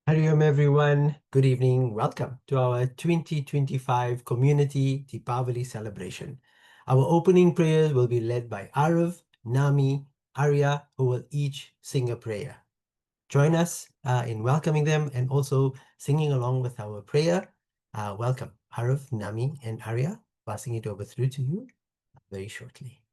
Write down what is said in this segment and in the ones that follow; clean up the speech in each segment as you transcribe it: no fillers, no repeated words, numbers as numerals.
Hariom everyone, good evening. Welcome to our 2025 Community Dipavali celebration. Our opening prayers will be led by Arav, Nami, Arya, who will each sing a prayer. Join us in welcoming them and also singing along with our prayer. Welcome, Arav, Nami, and Arya. Passing it over through to you very shortly.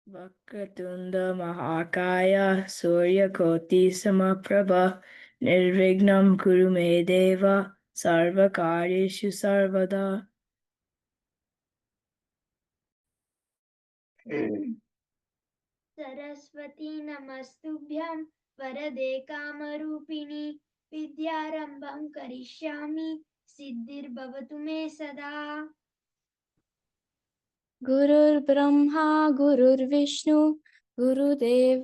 Vakratunda Mahakaya Surya Koti Samaprabha Nirvignam Kuru Me Deva Sarvakaryeshu Sarvada. Saraswati नमस्तुभ्यं वरदे कामरूपिणी विद्यारम्भं करिष्यामि सिद्धिर्भवतु मे सदा Gurur Brahma, Gurur Vishnu, Gurudeva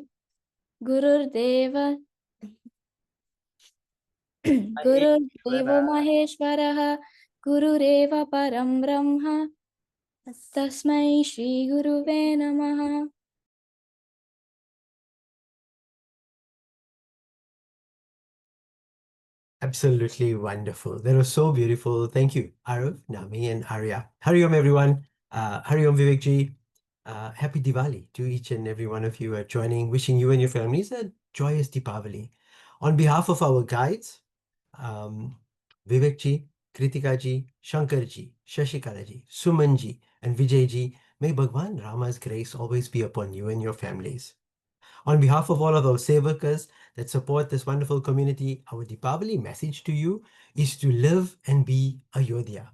Maheshwaraha, Gurureva Param Brahma, Tasmai Shri Guruve Namaha. Absolutely wonderful. That was so beautiful. Thank you, Arav, Nami, and Arya. Hariom, everyone. Hariom Vivekji. Happy Diwali to each and every one of you joining. Wishing you and your families a joyous Dipavali. On behalf of our guides, Vivekji, Kritikaji, Shankarji, Shashikalaji, Sumanji, and Vijayji, may Bhagwan Rama's grace always be upon you and your families. On behalf of all of our sevakas that support this wonderful community, our Dipavali message to you is to live and be Ayodhya,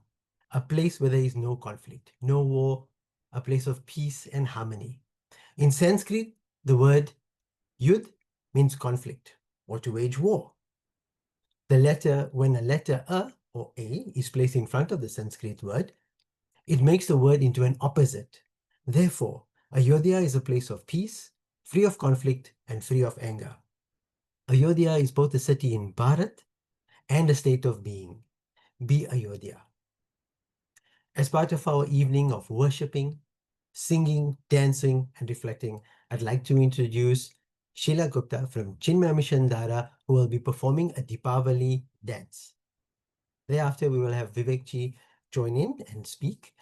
a place where there is no conflict, no war, a place of peace and harmony. In Sanskrit, the word yud means conflict or to wage war. When a letter a or a is placed in front of the Sanskrit word, it makes the word into an opposite. Therefore, Ayodhya is a place of peace, free of conflict and free of anger. Ayodhya is both a city in Bharat and a state of being. Be Ayodhya. As part of our evening of worshipping, singing, dancing, and reflecting, I'd like to introduce Sheila Gupta from Chinmay Mission Dara, who will be performing a Dipavali dance. Thereafter, we will have Vivekji join in and speak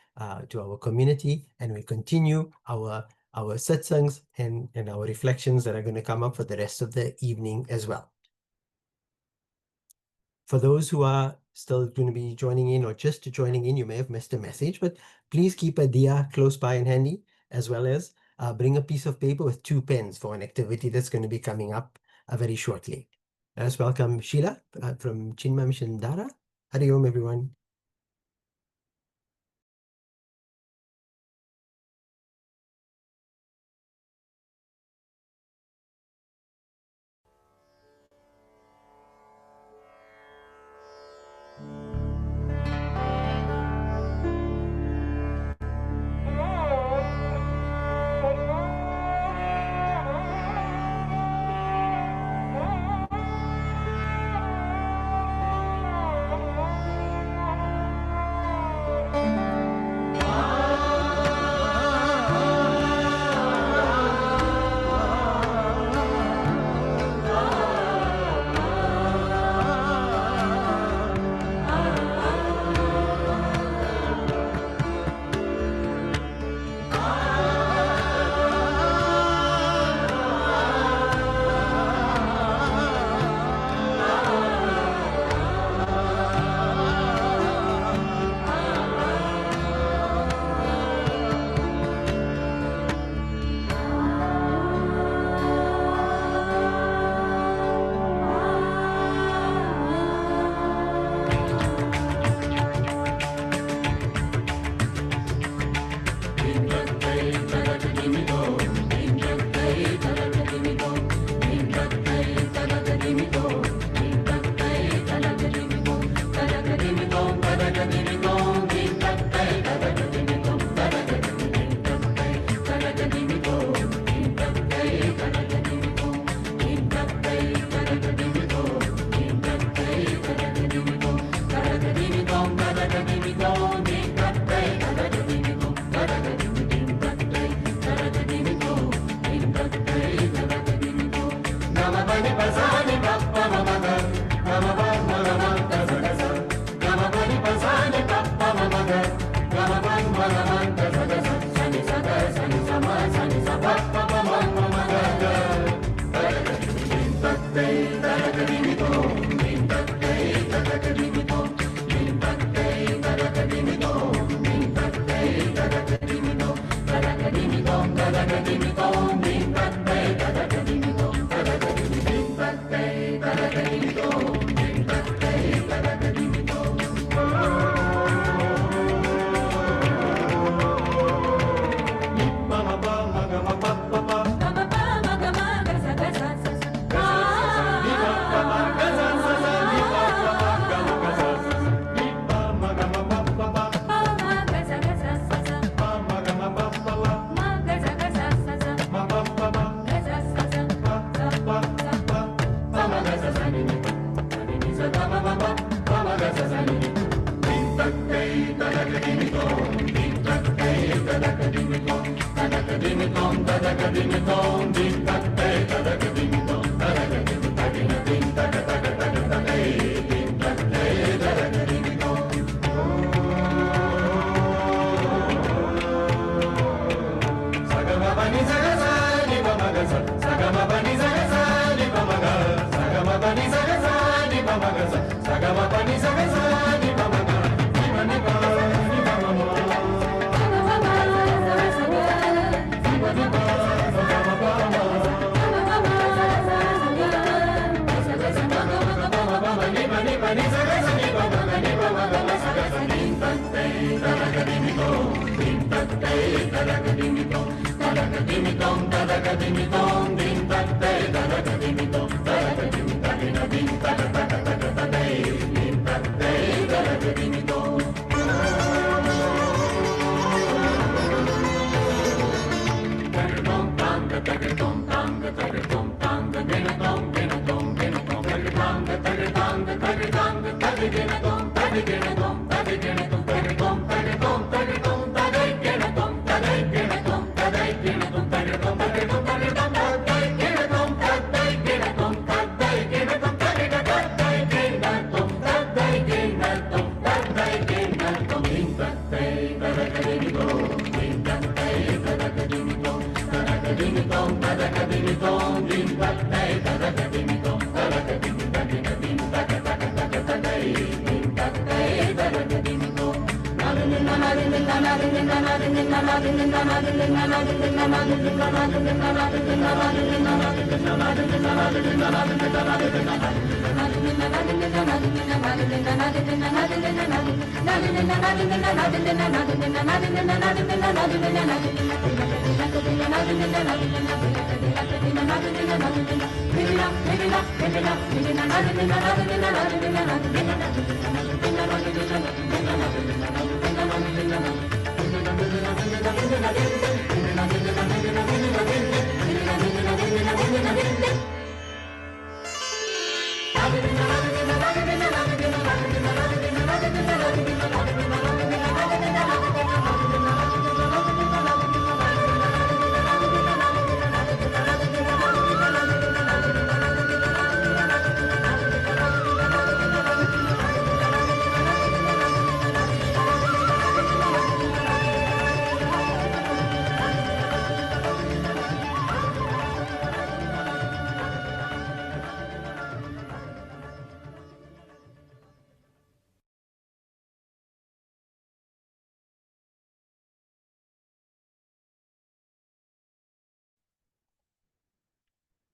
to our community, and we'll continue our satsangs and our reflections that are going to come up for the rest of the evening as well. For those who are still going to be joining in or just joining in, you may have missed a message, but please keep a diya close by and handy, as well as bring a piece of paper with 2 pens for an activity that's going to be coming up very shortly. Let's welcome Sheila from Chinmay Mission Dara. Hari Om, everyone.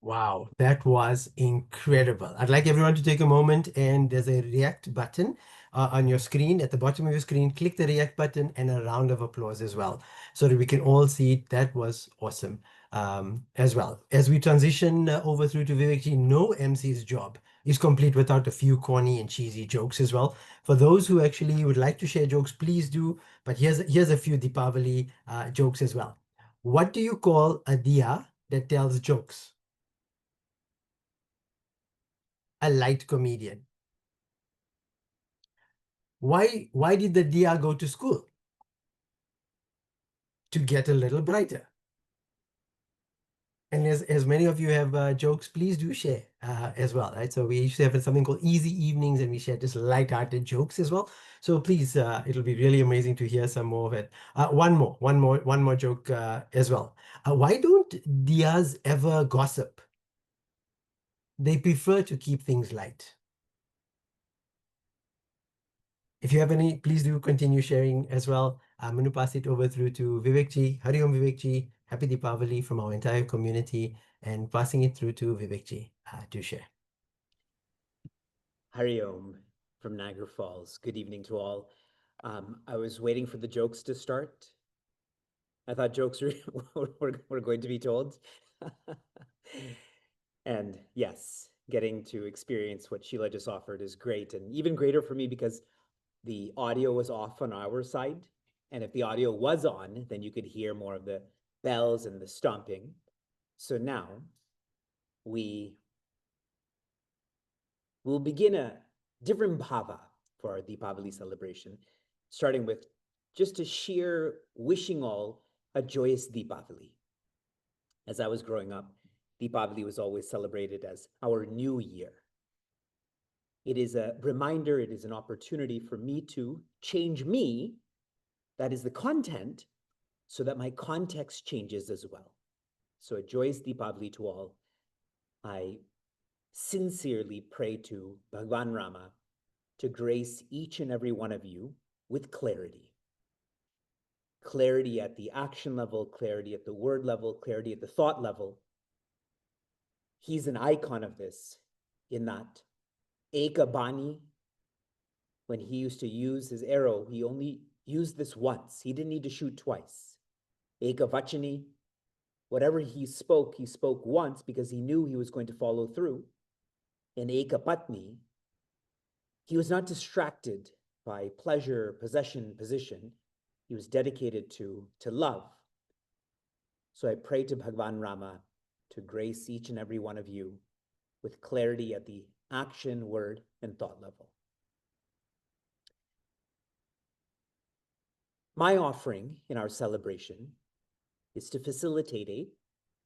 Wow, that was incredible. I'd like everyone to take a moment, and there's a react button on your screen. At the bottom of your screen, click the react button and a round of applause as well, so that we can all see it. That was awesome as well. As we transition over through to Vivekji, no MC's job is complete without a few corny and cheesy jokes as well. For those who actually would like to share jokes, please do. But here's a few Dipavali jokes as well. What do you call a diya that tells jokes? A light comedian. Why did the diya go to school? To get a little brighter. And as many of you have jokes, please do share as well, right? So we used to have something called Easy Evenings, and we share just light-hearted jokes as well. So please, it'll be really amazing to hear some more of it. One more joke as well. Why don't Dias ever gossip? They prefer to keep things light. If you have any, please do continue sharing as well. I'm going to pass it over through to Vivekji. Hari Om Vivekji. Happy Dipavali from our entire community, and passing it through to Vivekji to share. Hari Om from Niagara Falls. Good evening to all. I was waiting for the jokes to start. I thought jokes were going to be told. And yes, getting to experience what Sheila just offered is great, and even greater for me because the audio was off on our side. And if the audio was on, then you could hear more of the bells and the stomping. So now we will begin a different bhava for our Dipavali celebration, starting with just a sheer wishing all a joyous Dipavali. As I was growing up, Dipavali was always celebrated as our new year. It is a reminder, it is an opportunity for me to change me, that is the content, so that my context changes as well. So a joyous Dipavali to all. I sincerely pray to Bhagwan Rama to grace each and every one of you with clarity. Clarity at the action level, clarity at the word level, clarity at the thought level. He's an icon of this in that Eka Bani, when he used to use his arrow, he only used this once. He didn't need to shoot twice. Eka Vachani, whatever he spoke once because he knew he was going to follow through. And Eka Patni, he was not distracted by pleasure, possession, position. He was dedicated to love. So I pray to Bhagwan Rama to grace each and every one of you with clarity at the action, word, and thought level. My offering in our celebration is to facilitate a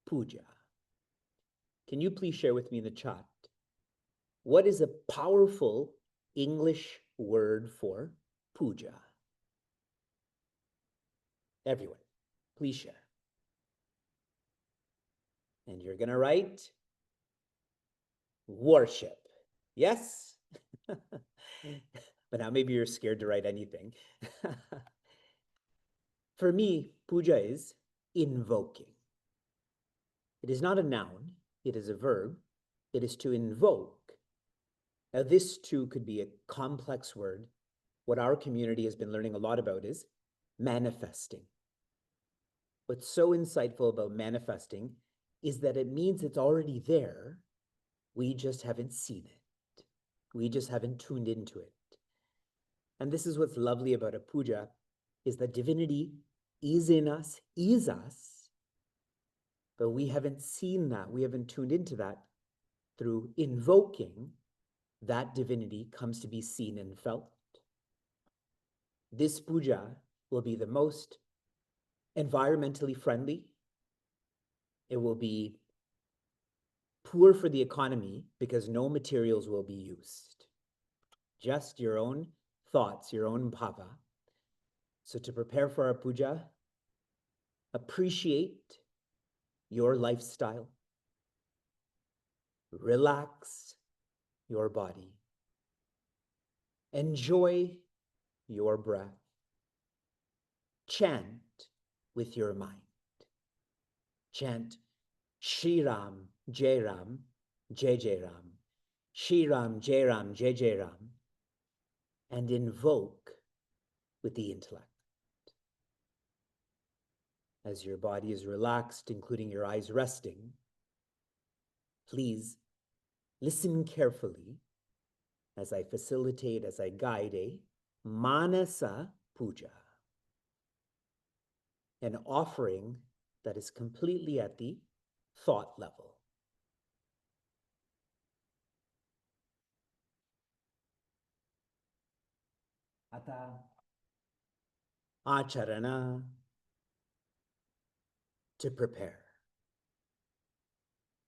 puja. Can you please share with me in the chat, what is a powerful English word for puja? Everyone, please share. And you're going to write worship. Yes? But now maybe you're scared to write anything. For me, puja is invoking. It is not a noun, it is a verb. It is to invoke. Now, this too could be a complex word. What our community has been learning a lot about is manifesting. What's so insightful about manifesting is that it means it's already there. We just haven't seen it. We just haven't tuned into it. And this is what's lovely about a puja, is that divinity is in us, but we haven't seen that. We haven't tuned into that. Through invoking, that divinity comes to be seen and felt. This puja will be the most environmentally friendly. It will be poor for the economy because no materials will be used. Just your own thoughts, your own bhava. So to prepare for our puja, appreciate your lifestyle. Relax your body. Enjoy your breath. Chant with your mind. Chant Shri Ram, Jai Ram, Jai Jai Ram. Shri Ram, Jai Ram, Jai Jai Ram. And invoke with the intellect. As your body is relaxed, including your eyes resting, please listen carefully as I facilitate, as I guide a Manasa Puja, an offering that is completely at the thought level. Ata Acharana, to prepare.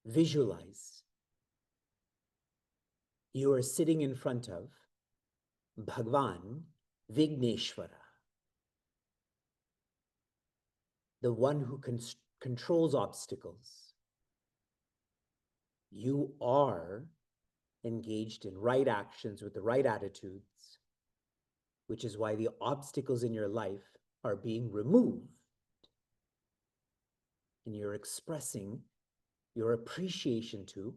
visualize you are sitting in front of Bhagwan Vigneshwara, the one who controls obstacles. You are engaged in right actions with the right attitudes, which is why the obstacles in your life are being removed. And you're expressing your appreciation to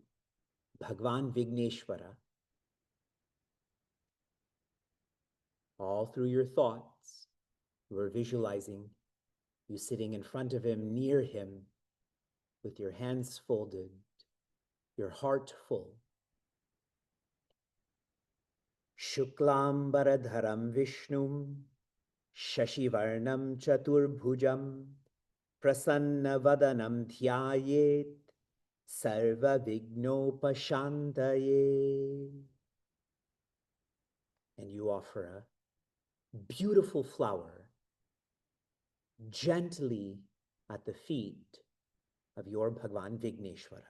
Bhagwan Vigneshwara all through your thoughts. You are visualizing you sitting in front of him, near him, with your hands folded, your heart full. Shuklam Baradharam Vishnum Shashivarnam Chaturbhujam Prasanna Vadanam Dhyayet Sarva Vignopashantaye. And you offer a beautiful flower gently at the feet of your Bhagwan Vigneshwara.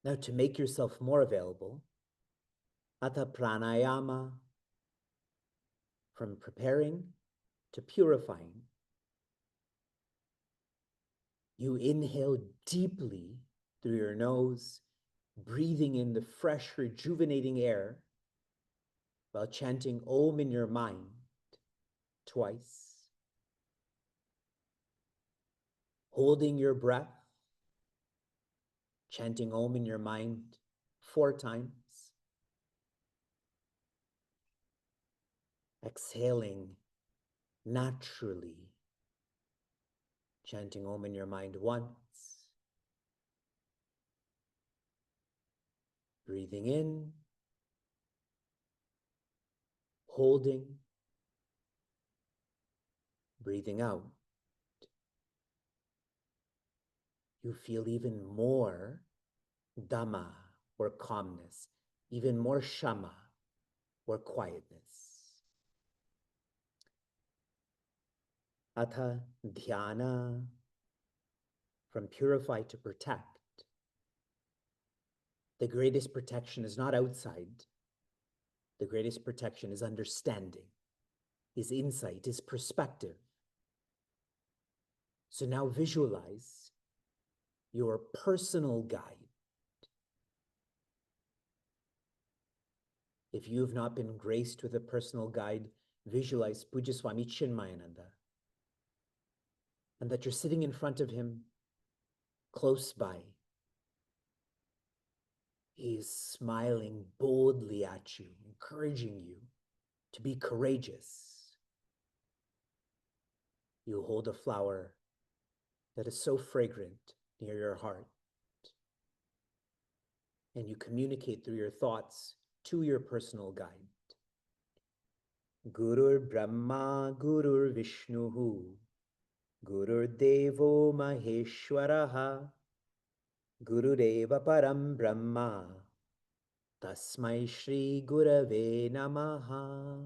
Now, to make yourself more available, Atha Pranayama, from preparing to purifying, you inhale deeply through your nose, breathing in the fresh, rejuvenating air while chanting Om in your mind twice. Holding your breath, chanting Om in your mind 4 times. Exhaling naturally, chanting Om in your mind once. Breathing in, holding, breathing out. You feel even more Dhamma or calmness, even more Shama or quietness. Atha Dhyana, from purify to protect. The greatest protection is not outside. The greatest protection is understanding, is insight, is perspective. So now visualize your personal guide. If you have not been graced with a personal guide, visualize Pujya Swami Chinmayananda, and that you're sitting in front of him, close by. He's smiling boldly at you, encouraging you to be courageous. You hold a flower that is so fragrant near your heart, and you communicate through your thoughts to your personal guide. Gurur Brahma, Gurur Vishnuhu, Gurur Devo Maheshwaraha, Gurudeva Param Brahma, Tasmai Shri Gurave Namaha.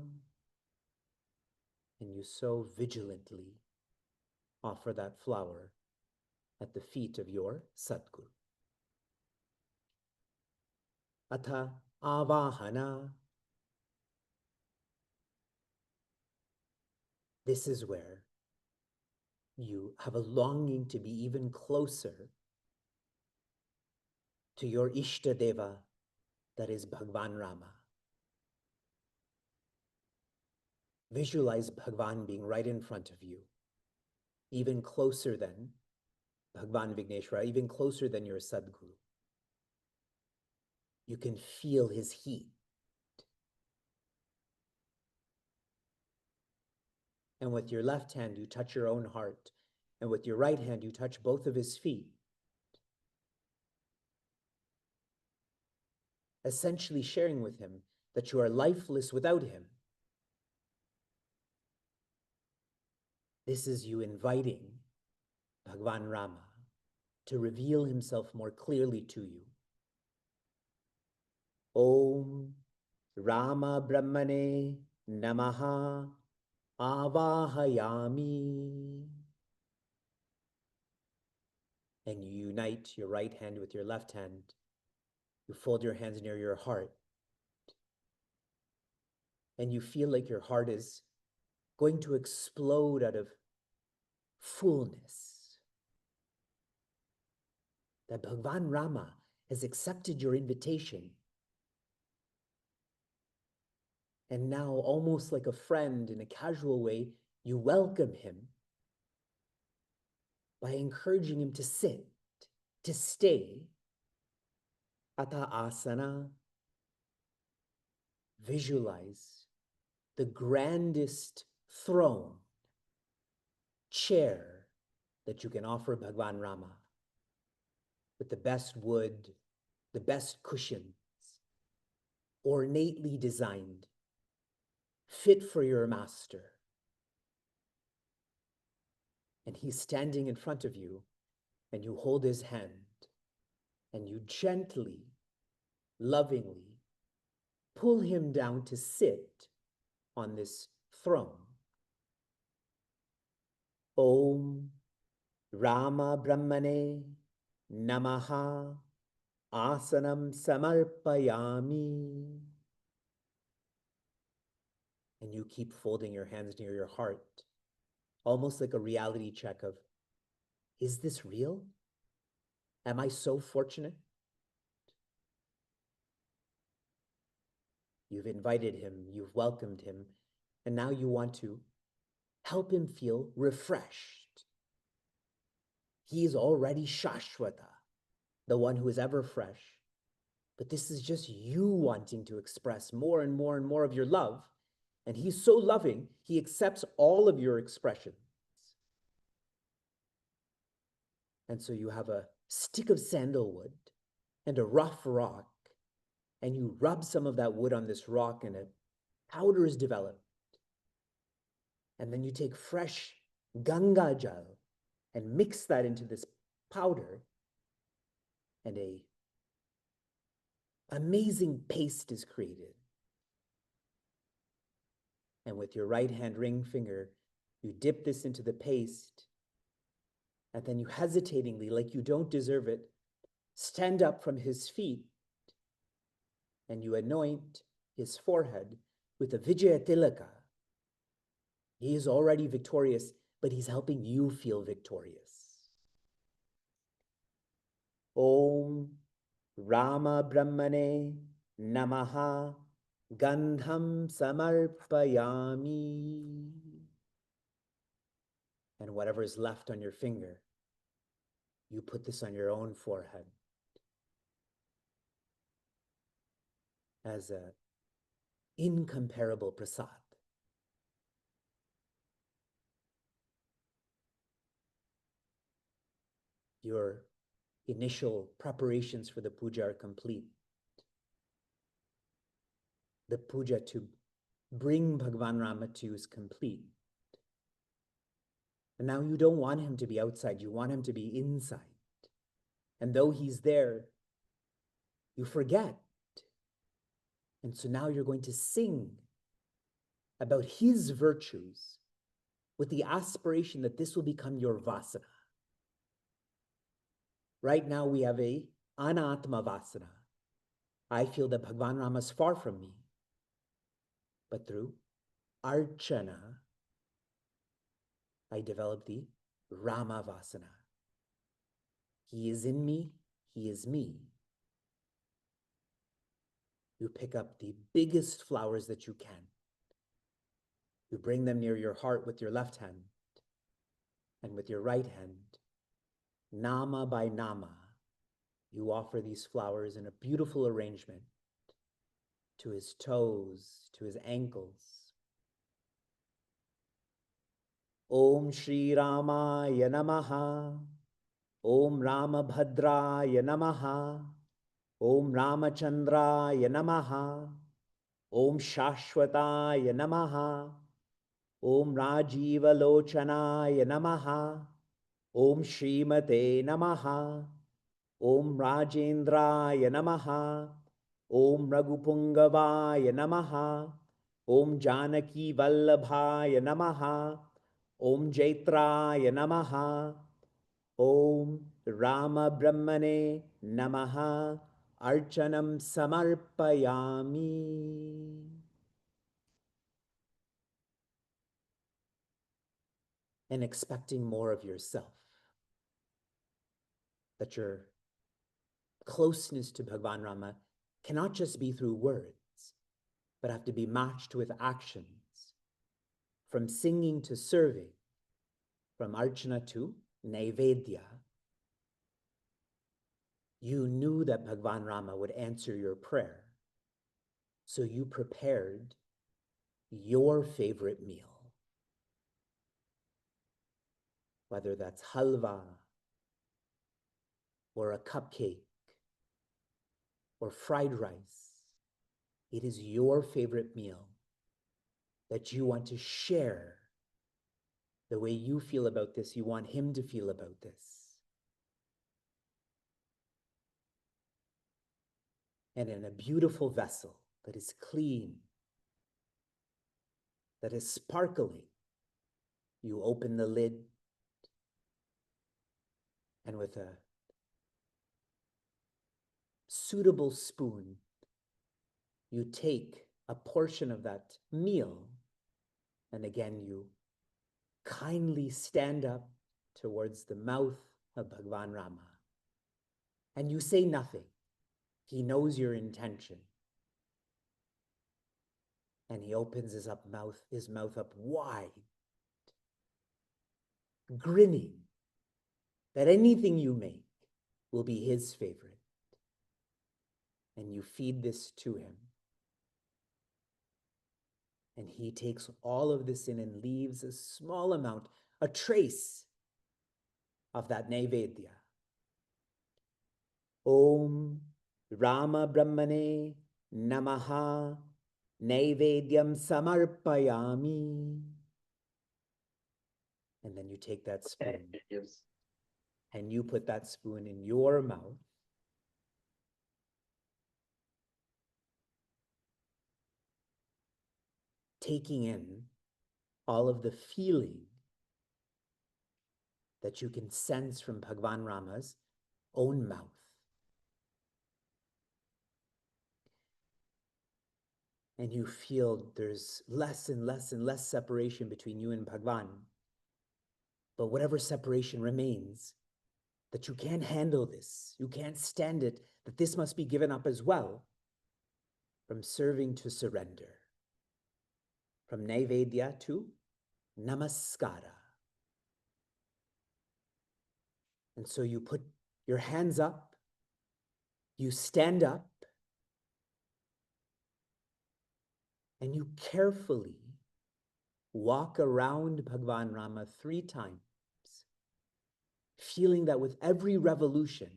And you so vigilantly offer that flower at the feet of your Sadguru. Atha Avahana. This is where you have a longing to be even closer to your Ishtadeva, that is Bhagwan Rama. Visualize Bhagwan being right in front of you, even closer than Bhagwan Vigneshwara, even closer than your Sadguru. You can feel his heat. And with your left hand, you touch your own heart. And with your right hand, you touch both of his feet. Essentially sharing with him that you are lifeless without him. This is you inviting Bhagwan Rama to reveal himself more clearly to you. Om Rama Brahmane Namaha Avahayami. and you unite your right hand with your left hand. You fold your hands near your heart, and you feel like your heart is going to explode out of fullness. That Bhagwan Rama has accepted your invitation. And now, almost like a friend in a casual way, you welcome him by encouraging him to sit, to stay. Ata asana. Visualize the grandest throne, chair that you can offer Bhagwan Rama, with the best wood, the best cushions, ornately designed, fit for your master. And he's standing in front of you, and you hold his hand, and you gently, lovingly pull him down to sit on this throne. Om Rama Brahmane Namaha Asanam Samarpayami. And you keep folding your hands near your heart, almost like a reality check of, is this real? Am I so fortunate? You've invited him, you've welcomed him, and now you want to help him feel refreshed. He is already Shashwata, the one who is ever fresh. But this is just you wanting to express more and more and more of your love. And he's so loving, he accepts all of your expressions. And so you have a stick of sandalwood and a rough rock, and you rub some of that wood on this rock, and a powder is developed. And then you take fresh Ganga Jal and mix that into this powder, and a amazing paste is created. And with your right hand ring finger, you dip this into the paste, and then you hesitatingly, like you don't deserve it, stand up from his feet, and you anoint his forehead with a Vijaya Tilaka. He is already victorious, but he's helping you feel victorious. Om Rama Brahmane Namaha Gandham Samarpayami. And whatever is left on your finger, you put this on your own forehead as an incomparable prasad. Your initial preparations for the puja are complete. The puja to bring Bhagwan Rama to you is complete. And now you don't want him to be outside, you want him to be inside. And though he's there, you forget. And so now you're going to sing about his virtues with the aspiration that this will become your vasana. Right now we have a anatma vasana. I feel that Bhagwan Rama is far from me. But through archana, I develop the Rama vasana. He is in me, he is me. You pick up the biggest flowers that you can. You bring them near your heart with your left hand, and with your right hand, nama by nama, you offer these flowers in a beautiful arrangement to his toes, to his ankles. Om Shri Ramaya Namaha, Om Ramabhadraya Namaha, Om Ramachandraya Namaha, Om Shashwataya Namaha, Om Rajiva Lochanaya Namaha, Om Srimate Namaha, Om Rajendraya Namaha, Om Raghupungavaya Namaha, Om Janaki Vallabhaya Namaha, Om Jaitraya Namaha, Om Rama Brahmane Namaha Archanam Samarpayami. And expecting more of yourself. That your closeness to Bhagwan Rama cannot just be through words, but have to be matched with actions. From singing to serving, from Archana to Naivedya, you knew that Bhagwan Rama would answer your prayer. So you prepared your favorite meal. Whether that's halwa, or a cupcake, or fried rice, it is your favorite meal that you want to share. The way you feel about this, you want him to feel about this. And in a beautiful vessel that is clean, that is sparkling, you open the lid, and with a suitable spoon, you take a portion of that meal, and again you kindly stand up towards the mouth of Bhagwan Rama, and you say nothing. He knows your intention. And he opens his mouth up wide, grinning that anything you make will be his favorite. And you feed this to him. And he takes all of this in and leaves a small amount, a trace of that Naivedya. Om Rama Brahmane Namaha Naivedyam Samarpayami. And then you take that spoon and you put that spoon in your mouth. Taking in all of the feeling that you can sense from Bhagwan Rama's own mouth. And you feel there's less and less and less separation between you and Bhagwan. But whatever separation remains, that you can't handle this, you can't stand it, that this must be given up as well. From serving to surrender. From Naivedya to Namaskara. And so you put your hands up, you stand up, and you carefully walk around Bhagwan Rama 3 times, feeling that with every revolution,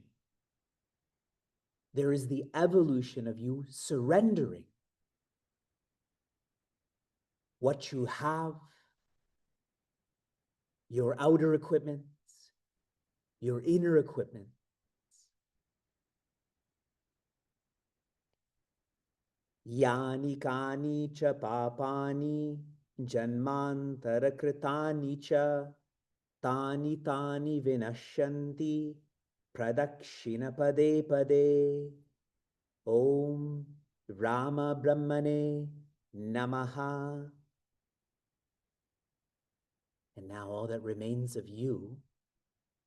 there is the evolution of you surrendering what you have, your outer equipment, your inner equipment. Yani kani cha papani janmantara kritani cha tani tani vinashanti pradakshina pade pade. Om Rama Brahmane Namaha. And now all that remains of you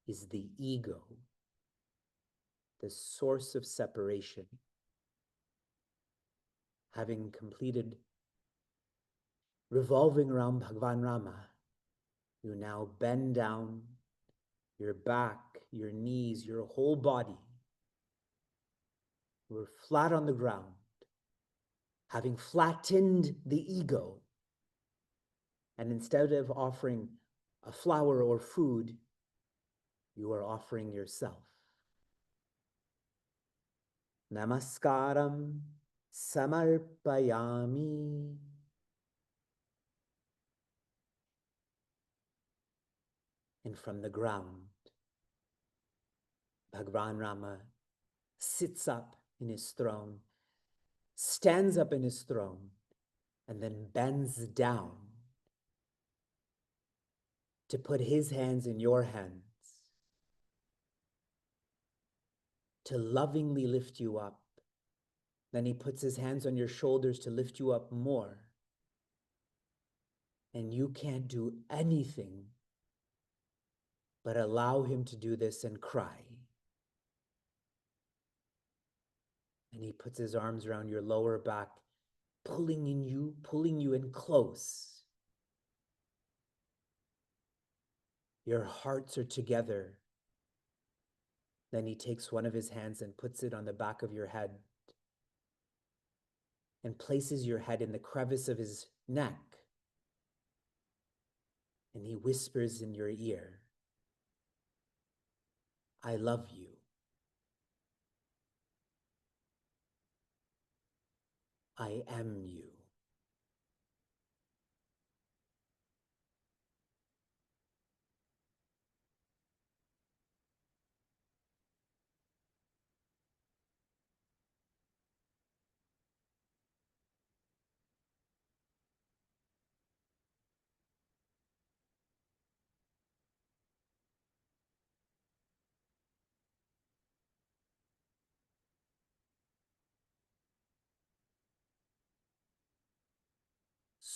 is the ego, the source of separation. Having completed revolving around Bhagwan Rama, you now bend down your back, your knees, your whole body. You're flat on the ground, having flattened the ego. And instead of offering a flower or food, you are offering yourself. Namaskaram samarpayami. And from the ground, Bhagwan Rama sits up in his throne, stands up in his throne, and then bends down to put his hands in your hands. to lovingly lift you up. Then he puts his hands on your shoulders to lift you up more. And you can't do anything but allow him to do this and cry. And he puts his arms around your lower back, pulling you in close. Your hearts are together. Then he takes one of his hands and puts it on the back of your head and places your head in the crevice of his neck. And he whispers in your ear, I love you. I am you.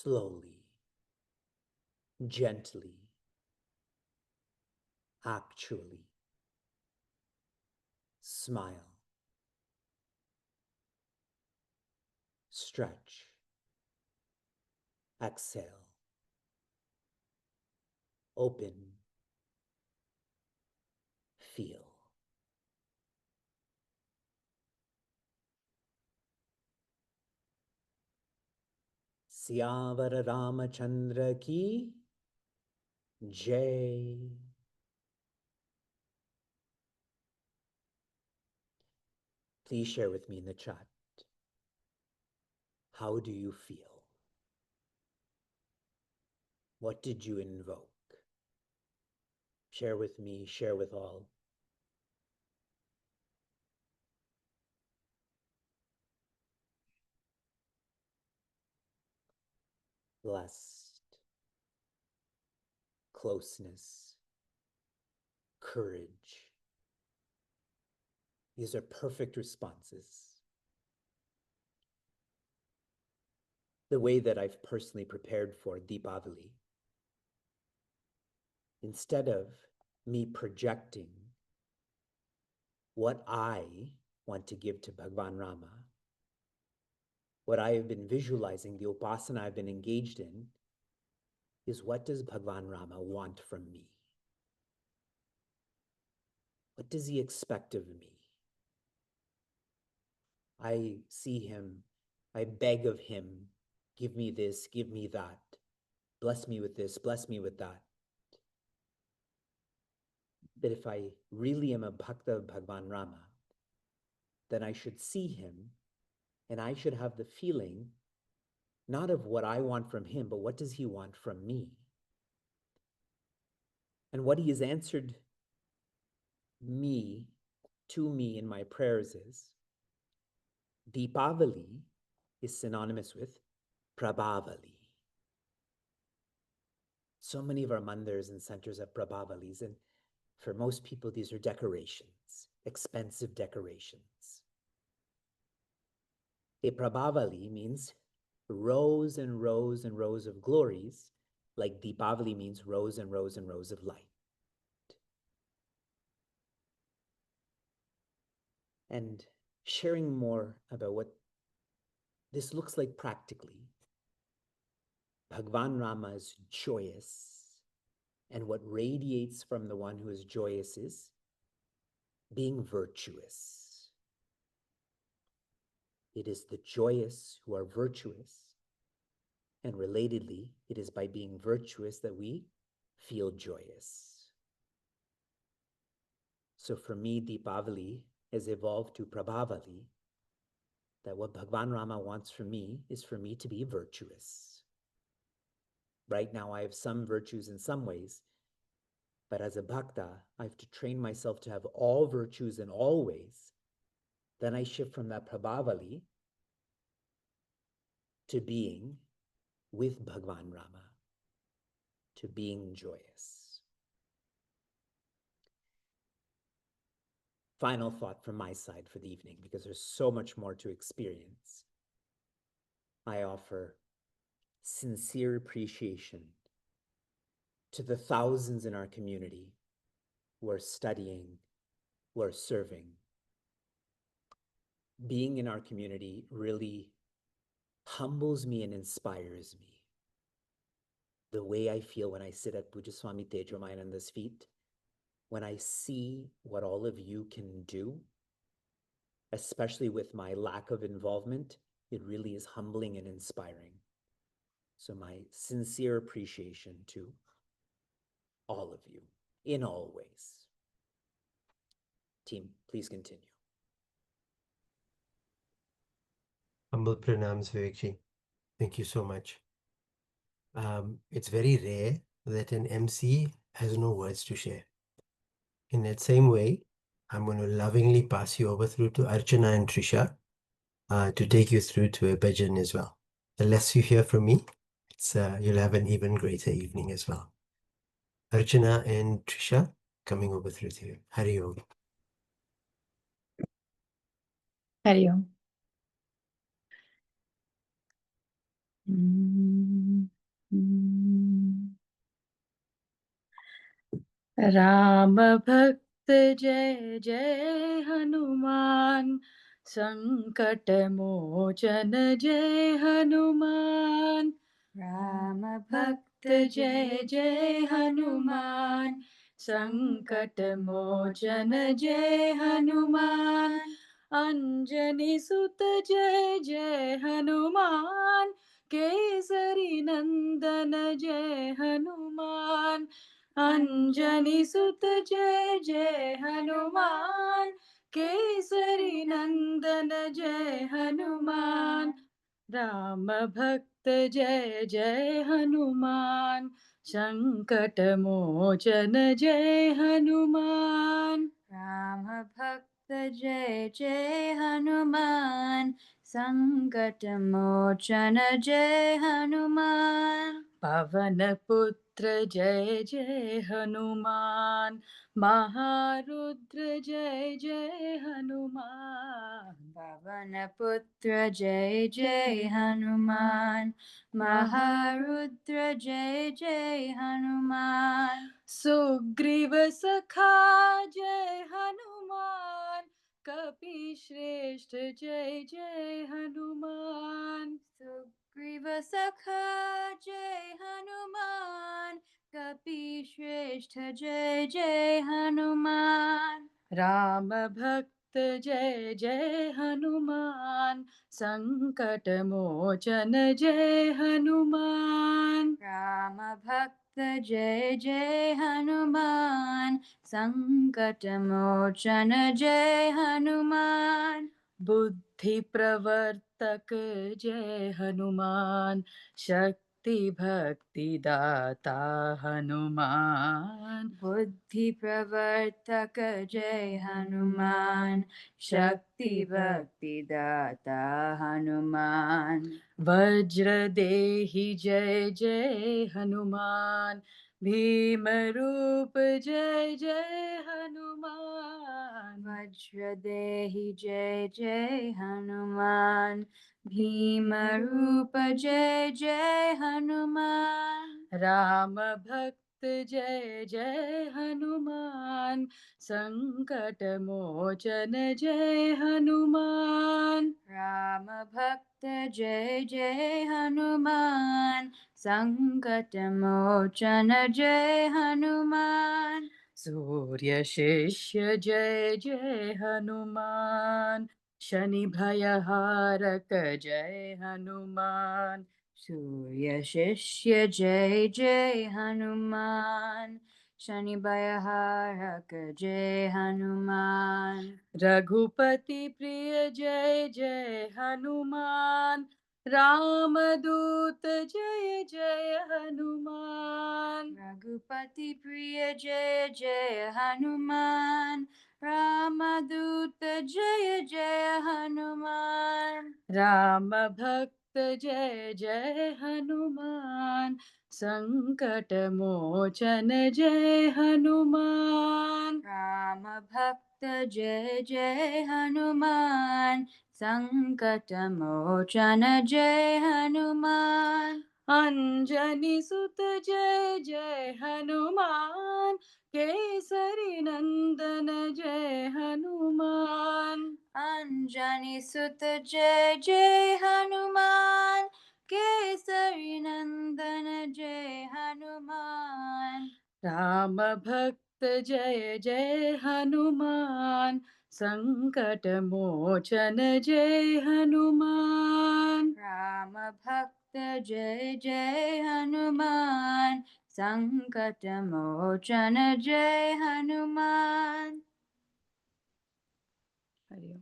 Slowly, gently, actually, smile, stretch, exhale, open, feel. Siyavara Ramachandra ki Jai. Please share with me in the chat. How do you feel? What did you invoke? Share with me, share with all. Blessed, closeness, courage. These are perfect responses. The way that I've personally prepared for Dipavali, instead of me projecting what I want to give to Bhagwan Rama, what I have been visualizing, the upasana I've been engaged in, is what does Bhagwan Rama want from me? What does he expect of me? I see him, I beg of him, give me this, give me that, bless me with this, bless me with that. That if I really am a bhakta of Bhagwan Rama, then I should see him and I should have the feeling not of what I want from him, but what does he want from me? And what he has answered me, to me in my prayers is, Dipavali is synonymous with Prabhavali. So many of our mandirs and centers have Prabhavalis, and for most people, these are decorations, expensive decorations. A Prabhavali means rows and rows and rows of glories, like Dipavali means rows and rows and rows of light. And sharing more about what this looks like practically. Bhagwan Rama is joyous, and what radiates from the one who is joyous is being virtuous. It is the joyous who are virtuous, and relatedly, it is by being virtuous that we feel joyous. So for me, Dipavali has evolved to Prabhavali, that what Bhagwan Rama wants from me is for me to be virtuous. Right now, I have some virtues in some ways, but as a bhakta, I have to train myself to have all virtues in all ways. Then I shift from that Prabhavali to being with Bhagwan Rama, to being joyous. final thought from my side for the evening, because there's so much more to experience. I offer sincere appreciation to the thousands in our community who are studying, who are serving. Being in our community really humbles me and inspires me. The way I feel when I sit at Puja Swami Tejomayananda's feet, when I see what all of you can do, especially with my lack of involvement, it really is humbling and inspiring. So my sincere appreciation to all of you in all ways. Team, please continue. Humble pranams, Vivekji. Thank you so much. It's very rare that an MC has no words to share. In that same way, I'm going to lovingly pass you over through to Archana and Trisha to take you through to a bhajan as well. The less you hear from me, you'll have an even greater evening as well. Archana and Trisha, coming over through to you. Hari Om. Hari Om. Ram भक्त जय जय हनुमान, संकट मोचन जय हनुमान। राम भक्त जय जय हनुमान, संकट मोचन जय हनुमान। अंजनी सुत जय जय हनुमान, केसरी नंदन जय हनुमान। अंजनी सुत जय जय हनुमान, केसरी नंदन जय हनुमान। राम भक्त जय जय हनुमान, संकट मोचन जय हनुमान। राम भक्त जय जय हनुमान, संकट मोचन जय हनुमान। पवन पुत्र जय जय हनुमान, महारुद्र जय जय हनुमान। पवन पुत्र जय जय हनुमान, महारुद्र जय जय हनुमान। सुग्रीव सखा जय हनुमान, कपि श्रेष्ठ जय जय हनुमान। सुग्रीव सखा जय हनुमान, कपि श्रेष्ठ जय जय हनुमान। राम भक्त जय जय हनुमान, संकट मोचन जय हनुमान। राम भक्त जय जय हनुमान, संकट मोचन जय हनुमान। बुद्धि प्रवर्तक जय हनुमान, शक्ति भक्ति दाता हनुमान। बुद्धि प्रवर्तक जय हनुमान, शक्ति भक्ति दाता हनुमान। वज्र देहि जय जय हनुमान, भीम रूप जय जय हनुमान। वज्र देहि जय जय हनुमान, भीम रूप जय जय हनुमान। राम भक्त जय जय हनुमान, संकट मोचन जय हनुमान। राम भक्त जय जय हनुमान, संकट मोचन जय हनुमान। सूर्य शिष्य जय जय हनुमान, शनि भयहारक जय हनुमान। सूर्य शिष्य जय जय हनुमान, शनि भयहारक जय हनुमान। रघुपति प्रिय जय जय हनुमान, रामदूत जय जय हनुमान। रघुपति प्रिय जय जय हनुमान, रामदूत जय जय हनुमान। राम भक्त जय जय हनुमान, संकट मोचन जय हनुमान। राम भक्त जय जय हनुमान संकट मोचन जय हनुमान अंजनी सुत जय जय हनुमान केसरी नंदन जय हनुमान अंजनी सुत जय जय हनुमान केसरी नंदन जय हनुमान राम भक्त जय जय हनुमान संकट मोचन जय हनुमान राम भक्त जय जय हनुमान संकट मोचन जय हनुमान हरि ओम।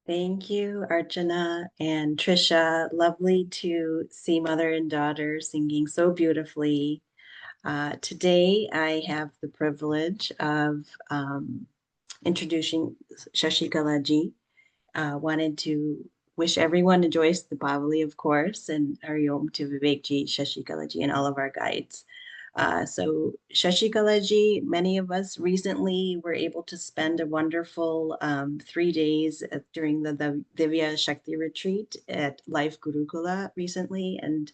Thank you, Archana and Trisha. Lovely to see mother and daughter singing so beautifully. Today, I have the privilege of introducing Shashikala ji. Wanted to wish everyone a joyous Dipavali, of course, and Hari Om to Vivek ji, Shashikala ji, and all of our guides. So Shashikala ji, many of us recently were able to spend a wonderful 3 days during the Divya Shakti retreat at Life Gurukula recently, and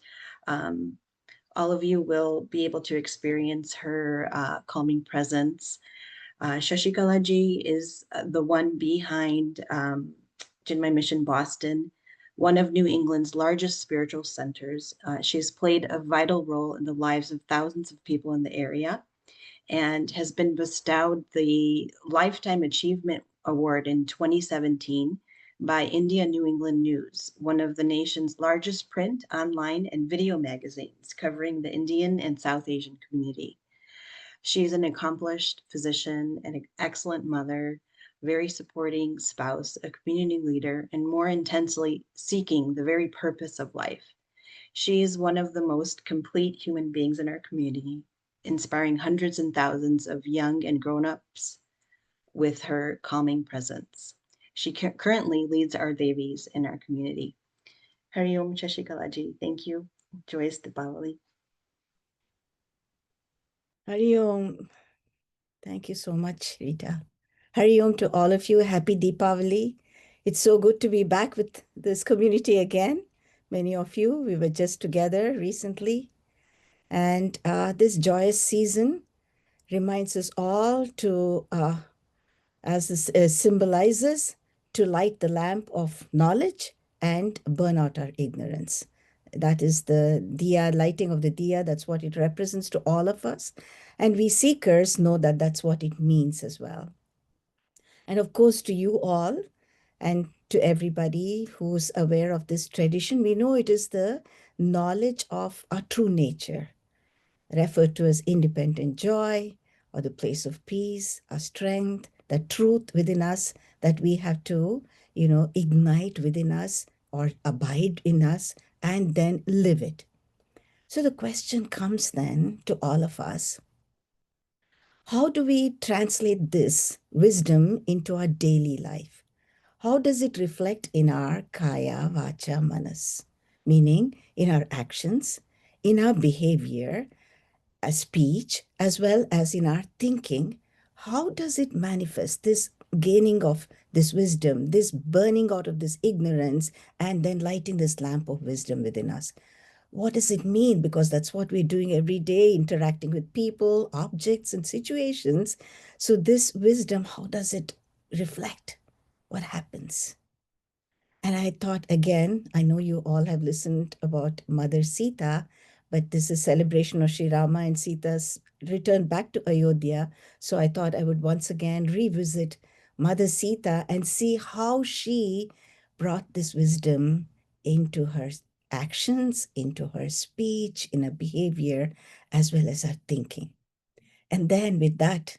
all of you will be able to experience her calming presence. Shashikala ji is the one behind Chinmay Mission Boston, one of New England's largest spiritual centers. She has played a vital role in the lives of thousands of people in the area and has been bestowed the Lifetime Achievement Award in 2017 by India New England News, one of the nation's largest print, online, and video magazines covering the Indian and South Asian community. She's an accomplished physician, an excellent mother, very supporting spouse, a community leader, and more intensely seeking the very purpose of life. She is one of the most complete human beings in our community, inspiring hundreds and thousands of young and grown-ups with her calming presence. She currently leads our Devis in our community. Hari Om Shashikalaji, thank you. Joyous Dipavali. Hari Om. Thank you so much, Rita. Hari Om to all of you. Happy Dipavali. It's so good to be back with this community again. Many of you, we were just together recently. And this joyous season reminds us all to, as this symbolizes, to light the lamp of knowledge and burn out our ignorance. That is the diya, lighting of the diya. That's what it represents to all of us. And we seekers know that that's what it means as well. And of course, to you all and to everybody who's aware of this tradition, we know it is the knowledge of our true nature, referred to as independent joy or the place of peace, our strength, the truth within us that we have to, ignite within us or abide in us and then live it. So the question comes then to all of us, how do we translate this wisdom into our daily life? How does it reflect in our kaya, vacha, manas? Meaning in our actions, in our behavior, a speech, as well as in our thinking. How does it manifest this gaining of this wisdom, this burning out of this ignorance, and then lighting this lamp of wisdom within us? What does it mean? Because that's what we're doing every day, interacting with people, objects, and situations. So this wisdom, how does it reflect? What happens? And I thought, again, I know you all have listened about Mother Sita, but this is celebration of Sri Rama and Sita's return back to Ayodhya. So I thought I would once again revisit Mother Sita and see how she brought this wisdom into her actions, into her speech, in her behavior, as well as her thinking. And then with that,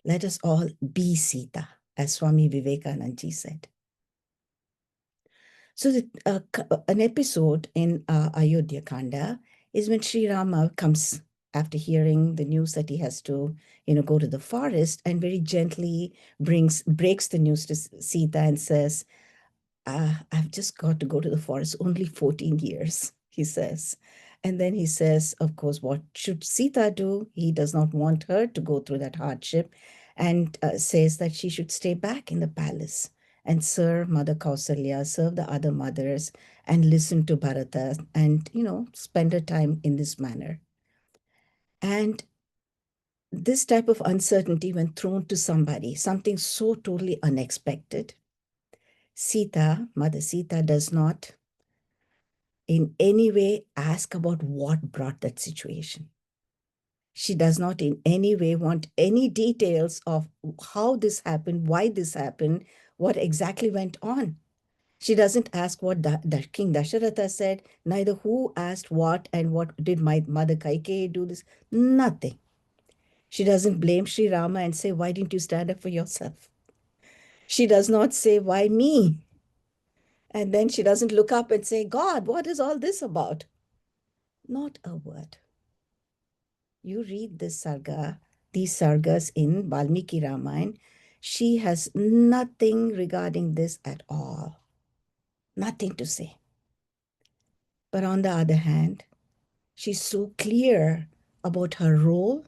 let us all be Sita, as Swami Vivekananda said. So an episode in Ayodhya Kanda is when Sri Rama comes after hearing the news that he has to, go to the forest, and very gently breaks the news to Sita and says, I've just got to go to the forest, only 14 years. he says. And then he says, of course, what should Sita do? He does not want her to go through that hardship, and says that she should stay back in the palace and serve Mother Kausalya, serve the other mothers, and listen to Bharata, and, spend her time in this manner. And this type of uncertainty, when thrown to somebody, something so totally unexpected, Mother Sita, does not in any way ask about what brought that situation. She does not in any way want any details of how this happened, why this happened, what exactly went on. She doesn't ask what the King Dasharatha said, neither who asked what and what did my mother Kaikeyi do this, nothing. She doesn't blame Sri Rama and say, why didn't you stand up for yourself? She does not say, why me? And then she doesn't look up and say, God, what is all this about? Not a word. You read this these sargas in Valmiki Ramayana, she has nothing regarding this at all. Nothing to say. But on the other hand, she's so clear about her role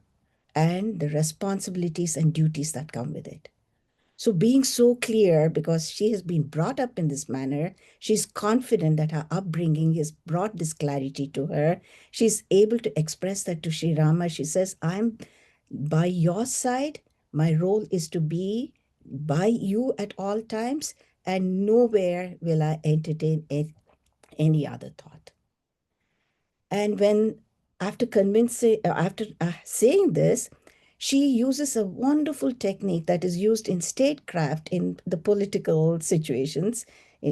and the responsibilities and duties that come with it. So being so clear, because she has been brought up in this manner, she's confident that her upbringing has brought this clarity to her. She's able to express that to Sri Rama. She says, I'm by your side. My role is to be by you at all times, and nowhere will I entertain any other thought. And when, after saying this, she uses a wonderful technique that is used in statecraft in the political situations,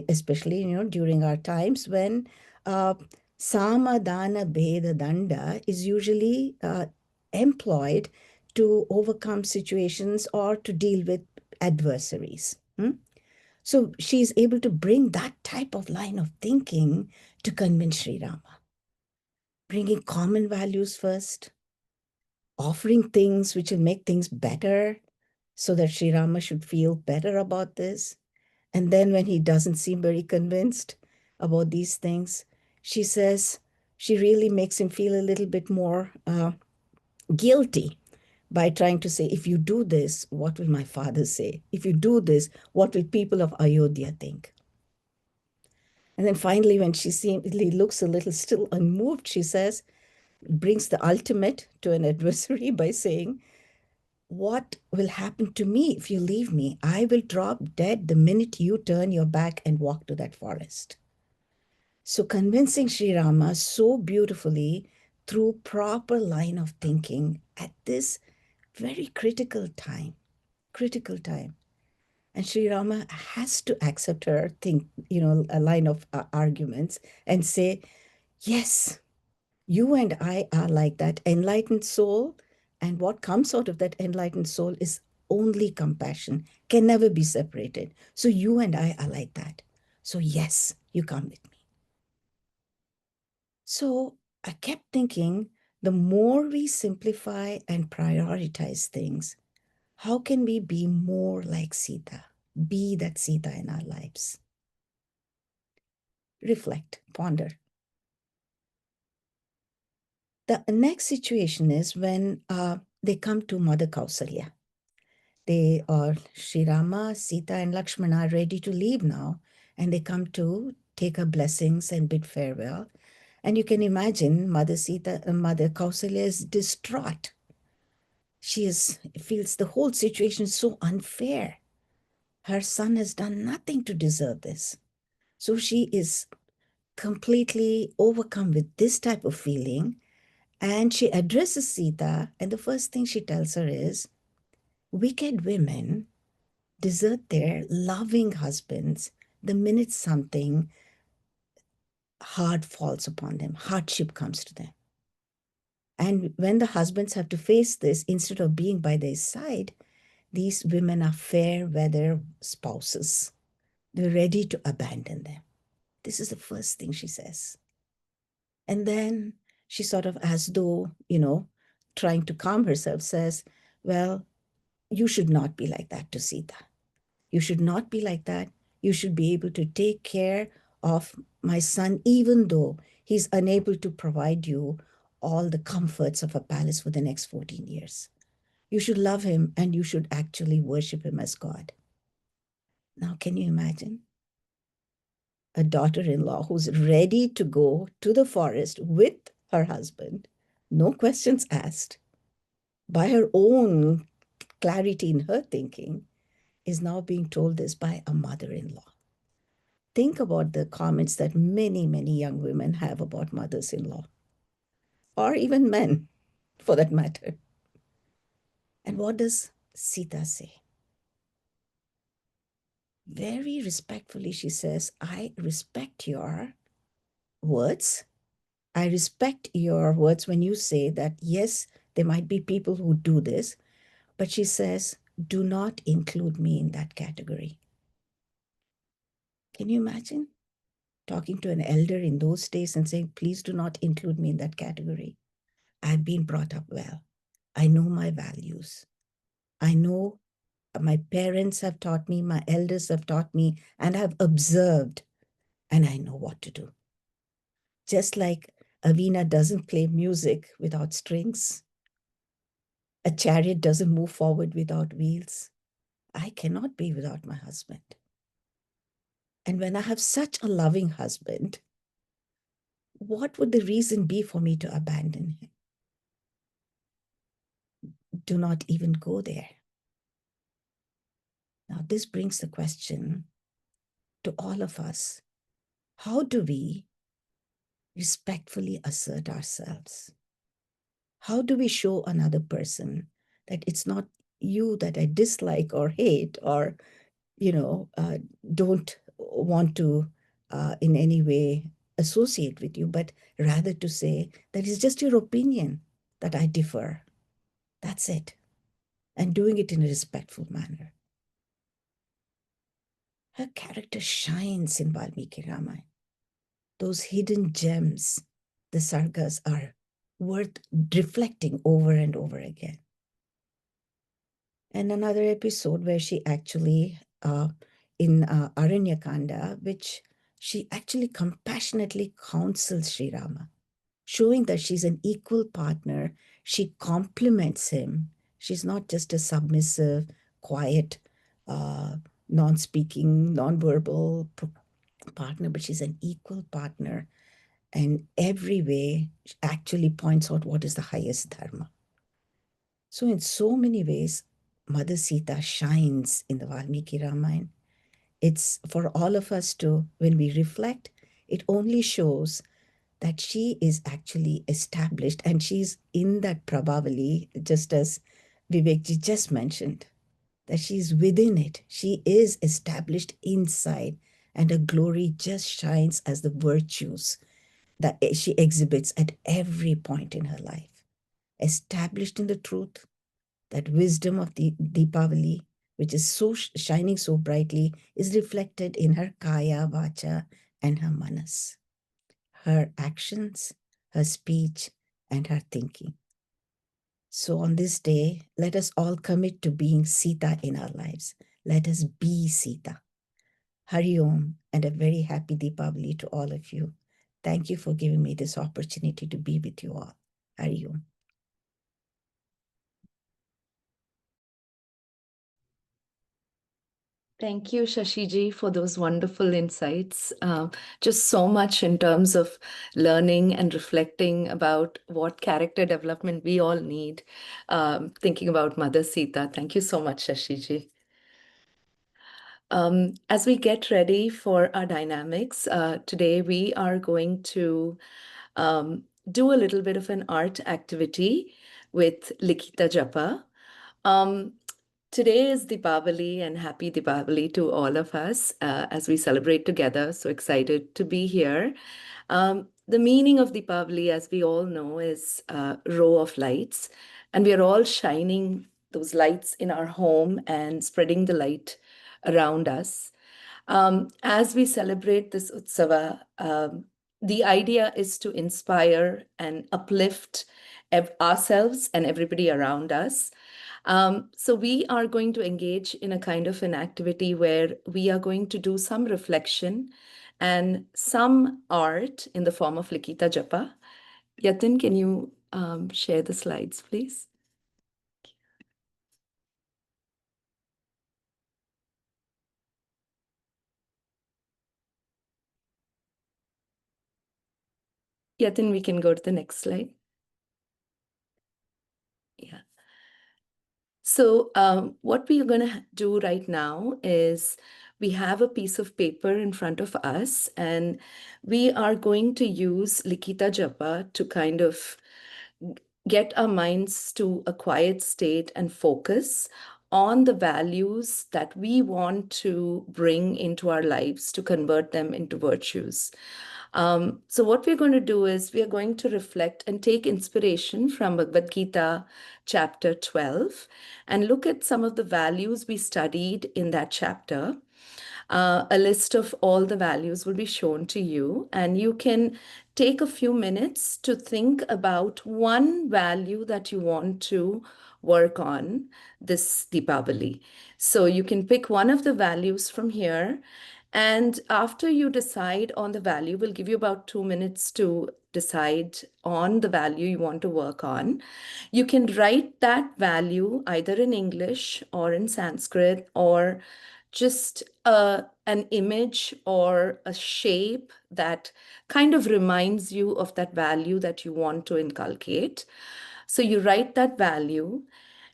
especially during our times when samadana bheda danda is usually employed to overcome situations or to deal with adversaries. So she's able to bring that type of line of thinking to convince Sri Rama, bringing common values first, offering things which will make things better so that Sri Rama should feel better about this. And then when he doesn't seem very convinced about these things, she says, she really makes him feel a little bit more guilty by trying to say, if you do this, what will my father say? If you do this, what will people of Ayodhya think? And then finally, when she seemingly looks a little still unmoved, she says, brings the ultimate to an adversary by saying, what will happen to me if you leave me? I will drop dead the minute you turn your back and walk to that forest. So convincing Sri Rama so beautifully through proper line of thinking at this very critical time. And Sri Rama has to accept her a line of arguments and say, yes, you and I are like that enlightened soul. And what comes out of that enlightened soul is only compassion, can never be separated. So you and I are like that. So yes, you come with me. So I kept thinking, the more we simplify and prioritize things, how can we be more like Sita? Be that Sita in our lives. Reflect, ponder. The next situation is when they come to Mother Kausalya. They are Sri Rama, Sita, and Lakshmana are ready to leave now, and they come to take her blessings and bid farewell. And you can imagine Mother Kausalya is distraught. She feels the whole situation is so unfair. Her son has done nothing to deserve this. So she is completely overcome with this type of feeling. And she addresses Sita, and the first thing she tells her is, wicked women desert their loving husbands the minute something hard falls upon them, hardship comes to them. And when the husbands have to face this, instead of being by their side, these women are fair weather spouses. They're ready to abandon them. This is the first thing she says. And then she sort of, as though, trying to calm herself, says, well, you should not be like that to Sita. You should not be like that. You should be able to take care of my son, even though he's unable to provide you all the comforts of a palace for the next 14 years. You should love him and you should actually worship him as God. Now, can you imagine a daughter-in-law who's ready to go to the forest with her husband, no questions asked, by her own clarity in her thinking, is now being told this by a mother-in-law? Think about the comments that many, many young women have about mothers-in-law, or even men, for that matter. And what does Sita say? Very respectfully, she says, I respect your words. I respect your words when you say that, yes, there might be people who do this, but she says, do not include me in that category. Can you imagine talking to an elder in those days and saying, please do not include me in that category? I've been brought up well. I know my values. I know my parents have taught me, my elders have taught me, and I've observed, and I know what to do. Just like a veena doesn't play music without strings, a chariot doesn't move forward without wheels, I cannot be without my husband. And when I have such a loving husband, what would the reason be for me to abandon him? Do not even go there. Now, this brings the question to all of us. How do we respectfully assert ourselves? How do we show another person that it's not you that I dislike or hate or, don't want to in any way associate with you, but rather to say that it's just your opinion that I differ. That's it. And doing it in a respectful manner. Her character shines in Valmiki Ramayana. Those hidden gems, the sargas, are worth reflecting over and over again. And another episode where she actually, in Aranyakanda, which she actually compassionately counsels Sri Rama, showing that she's an equal partner. She compliments him. She's not just a submissive, quiet, non-speaking, non-verbal partner, but she's an equal partner. And every way actually points out what is the highest dharma. So in so many ways, Mother Sita shines in the Valmiki Ramayana. It's for all of us to, when we reflect, it only shows that she is actually established and she's in that Prabhavali, just as Vivekji just mentioned, that she's within it. She is established inside and her glory just shines as the virtues that she exhibits at every point in her life. Established in the truth, that wisdom of the Dipavali, which is so shining so brightly, is reflected in her kaya, vacha, and her manas, her actions, her speech, and her thinking. So on this day, let us all commit to being Sita in our lives. Let us be Sita. Hari Om, and a very happy Dipavali to all of you. Thank you for giving me this opportunity to be with you all. Hari Om. Thank you, Shashiji, for those wonderful insights. Just so much in terms of learning and reflecting about what character development we all need, thinking about Mother Sita. Thank you so much, Shashiji. As we get ready for our dynamics, today we are going to do a little bit of an art activity with Likita Japa. Today is Dipavali, and happy Dipavali to all of us as we celebrate together. So excited to be here. The meaning of Dipavali, as we all know, is a row of lights, and we are all shining those lights in our home and spreading the light around us. As we celebrate this Utsava, the idea is to inspire and uplift ourselves and everybody around us. So we are going to engage in a kind of an activity where we are going to do some reflection and some art in the form of Likita Japa. Yatin, can you share the slides, please? Yatin, we can go to the next slide. Yeah. So what we are going to do right now is we have a piece of paper in front of us, and we are going to use Likita Japa to kind of get our minds to a quiet state and focus on the values that we want to bring into our lives to convert them into virtues. So what we're going to do is we are going to reflect and take inspiration from Bhagavad Gita chapter 12 and look at some of the values we studied in that chapter. A list of all the values will be shown to you, and you can take a few minutes to think about one value that you want to work on this Dipavali. So you can pick one of the values from here, and after you decide on the value, we'll give you about 2 minutes to decide on the value you want to work on. You can write that value either in English or in Sanskrit, or just an image or a shape that kind of reminds you of that value that you want to inculcate. So you write that value,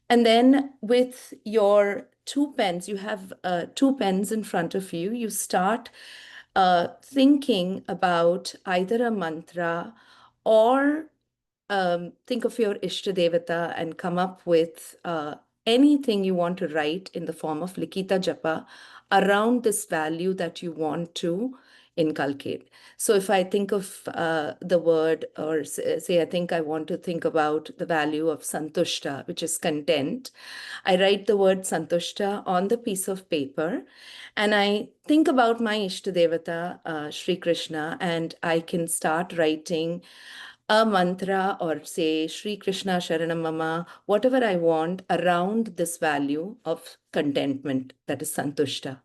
and then with your two pens, you have two pens in front of you, you start thinking about either a mantra or think of your Ishtadevata and come up with anything you want to write in the form of Likita Japa around this value that you want to inculcate. So if I think of the word, or say I think I want to think about the value of Santushta, which is content, I write the word Santushta on the piece of paper, and I think about my Ishtadevata, Sri Krishna, and I can start writing a mantra or say Sri Krishna Sharanam Mama, whatever I want around this value of contentment, that is Santushta.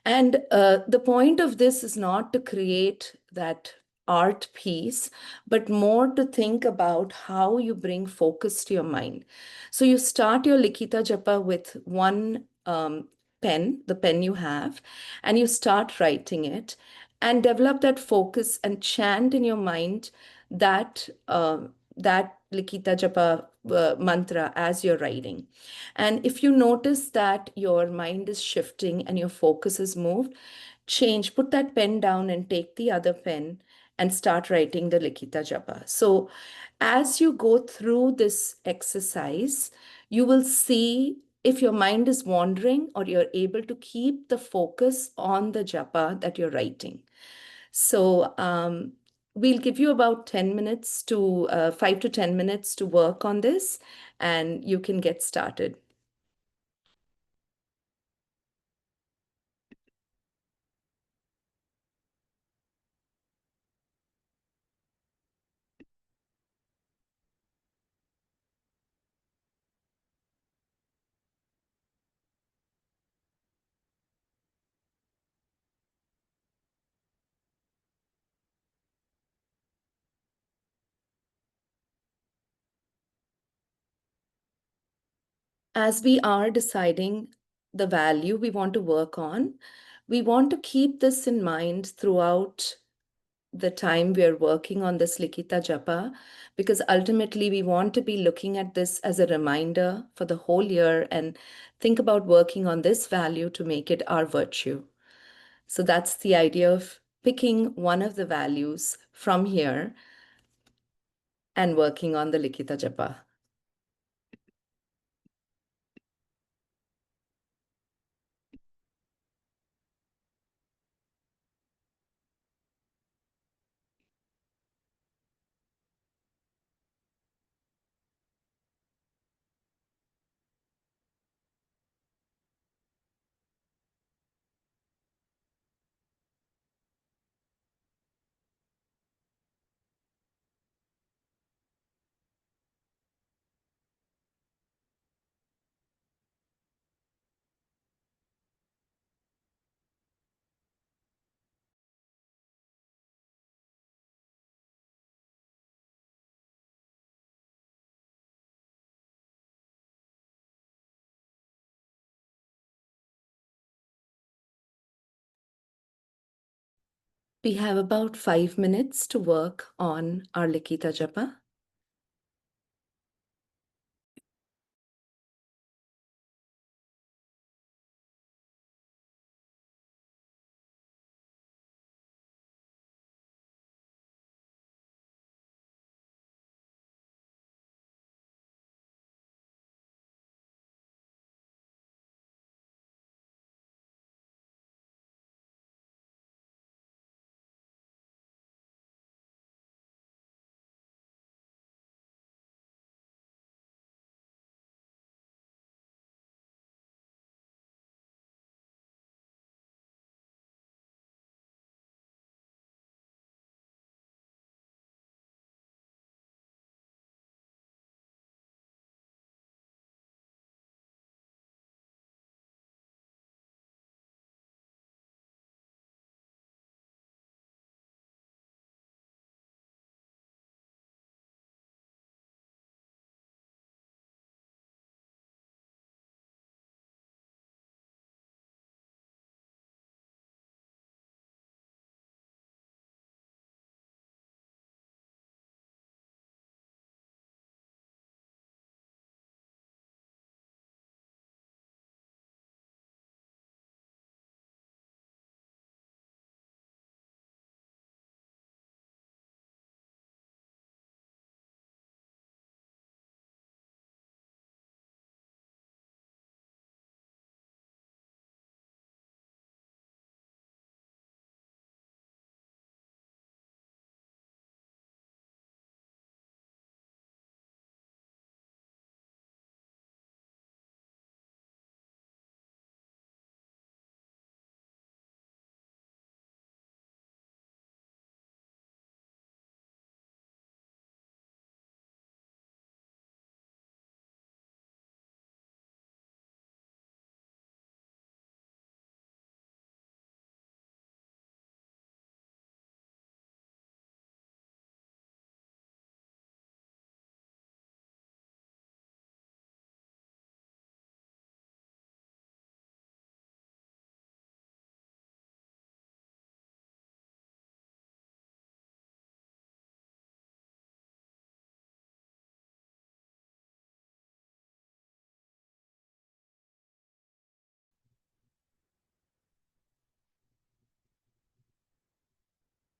And the point of this is not to create that art piece, but more to think about how you bring focus to your mind. So you start your Likita Japa with one pen, the pen you have, and you start writing it and develop that focus and chant in your mind that Likita Japa mantra as you're writing. And if you notice that your mind is shifting and your focus is moved, put that pen down and take the other pen and start writing the Likita Japa. So as you go through this exercise, you will see if your mind is wandering or you're able to keep the focus on the japa that you're writing. So we'll give you about 10 minutes to 5 to 10 minutes to work on this, and you can get started. As we are deciding the value we want to work on, we want to keep this in mind throughout the time we are working on this Likita Japa, because ultimately we want to be looking at this as a reminder for the whole year and think about working on this value to make it our virtue. So that's the idea of picking one of the values from here and working on the Likita Japa. We have about 5 minutes to work on our Likita Japa.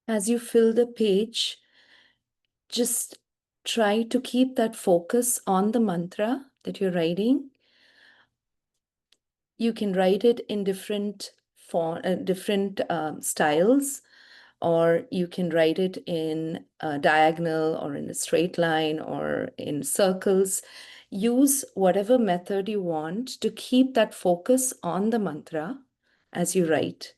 As you fill the page, just try to keep that focus on the mantra that you're writing. You can write it in different different styles, or you can write it in a diagonal or in a straight line or in circles. Use whatever method you want to keep that focus on the mantra as you write.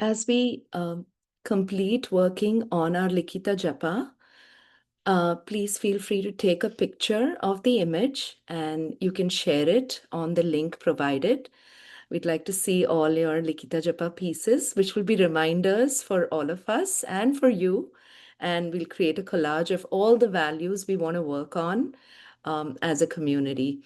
As we complete working on our Likita Japa, please feel free to take a picture of the image and you can share it on the link provided. We'd like to see all your Likita Japa pieces, which will be reminders for all of us and for you. And we'll create a collage of all the values we want to work on as a community.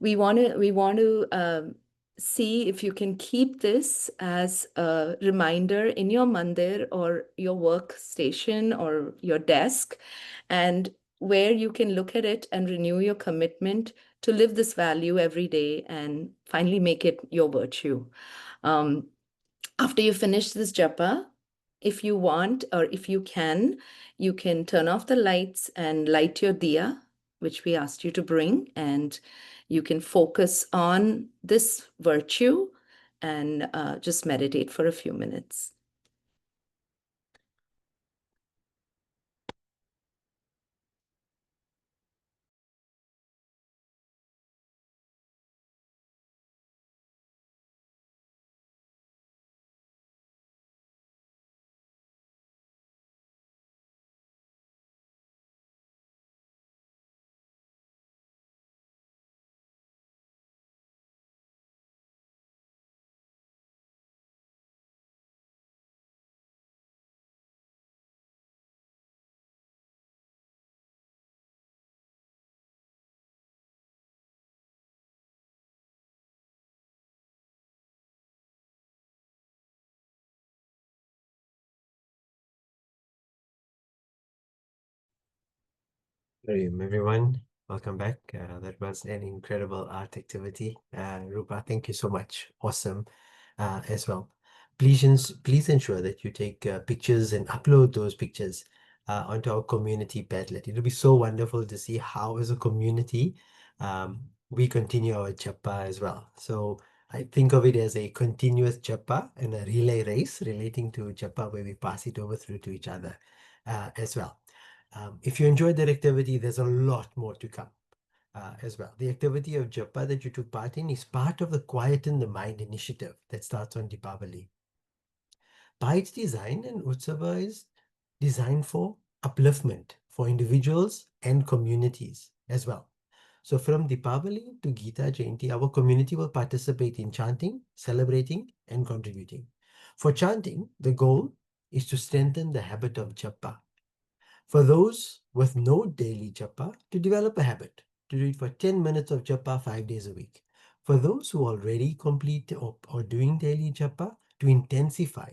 We want to see if you can keep this as a reminder in your mandir or your workstation or your desk, and where you can look at it and renew your commitment to live this value every day and finally make it your virtue. After you finish this japa, if you want or if you can turn off the lights and light your diya, which we asked you to bring, and you can focus on this virtue and just meditate for a few minutes. Everyone, welcome back. That was an incredible art activity. Rupa, thank you so much. Awesome as well. Please ensure that you take pictures and upload those pictures onto our community Padlet. It'll be so wonderful to see how, as a community, we continue our japa as well. So I think of it as a continuous japa and a relay race relating to japa, where we pass it over through to each other as well. If you enjoyed that activity, there's a lot more to come as well. The activity of japa that you took part in is part of the Quieten the Mind initiative that starts on Dipavali. By its design, and Utsava is designed for upliftment for individuals and communities as well. So from Dipavali to Gita Jayanti, our community will participate in chanting, celebrating, and contributing. For chanting, the goal is to strengthen the habit of japa. For those with no daily japa, to develop a habit, to do it for 10 minutes of japa 5 days a week. For those who already complete or doing daily japa, to intensify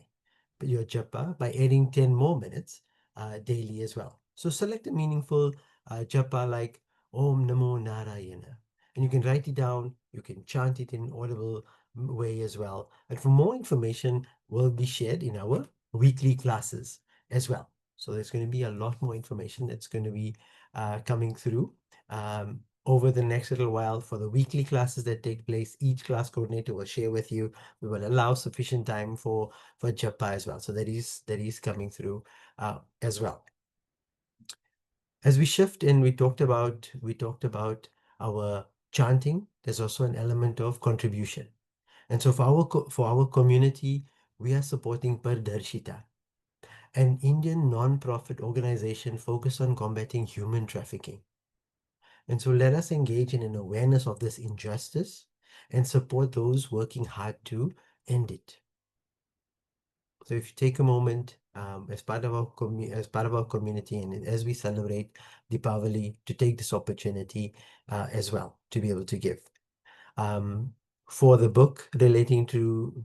your japa by adding 10 more minutes daily as well. So select a meaningful japa like Om Namo Narayana. And you can write it down, you can chant it in audible way as well. And for more information, will be shared in our weekly classes as well. So there's going to be a lot more information that's going to be coming through over the next little while for the weekly classes that take place. Each class coordinator will share with you. We will allow sufficient time for japa as well. So that is coming through as well. As we shift and we talked about our chanting, there's also an element of contribution. And so for our community, we are supporting Pardarshita, an Indian non-profit organization focused on combating human trafficking. And so let us engage in an awareness of this injustice and support those working hard to end it. So if you take a moment as part of our community, and as we celebrate Dipavali, to take this opportunity as well to be able to give. For the book relating to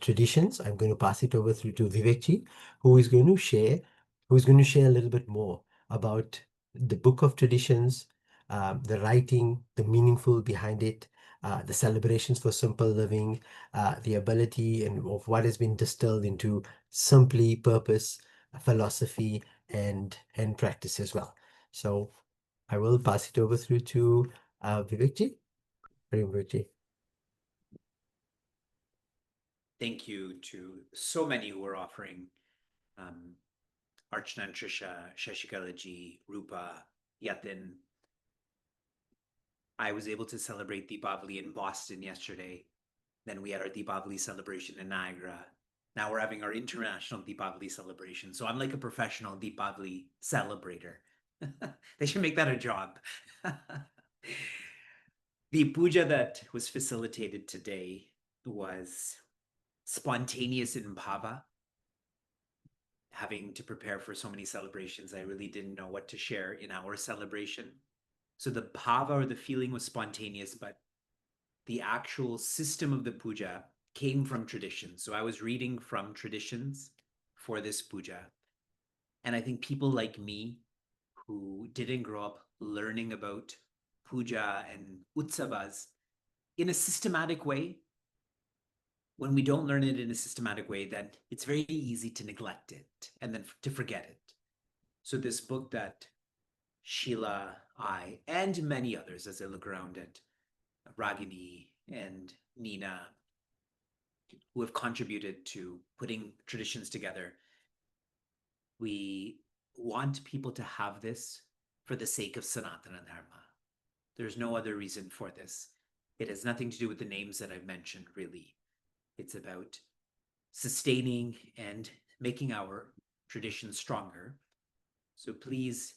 traditions, I'm going to pass it over through to Vivekji, who is going to share a little bit more about the book of traditions, the writing, the meaningful behind it, the celebrations for simple living, the ability and of what has been distilled into simply purpose, philosophy, and practice as well. So I will pass it over through to Vivekji. Vivekji. Thank you to so many who are offering. Archana and Trisha, Shashikalaji, Rupa, Yatin. I was able to celebrate Dipavali in Boston yesterday. Then we had our Dipavali celebration in Niagara. Now we're having our international Dipavali celebration. So I'm like a professional Dipavali celebrator. They should make that a job. The puja that was facilitated today was spontaneous in bhava. Having to prepare for so many celebrations, I really didn't know what to share in our celebration. So the bhava or the feeling was spontaneous, but the actual system of the puja came from tradition. So I was reading from traditions for this puja. And I think people like me who didn't grow up learning about puja and utsavas in a systematic way, when we don't learn it in a systematic way, then it's very easy to neglect it and then to forget it. So this book that Sheila, I, and many others, as I look around at Ragini and Nina, who have contributed to putting traditions together, we want people to have this for the sake of Sanatana Dharma. There's no other reason for this. It has nothing to do with the names that I've mentioned, really. It's about sustaining and making our tradition stronger. So please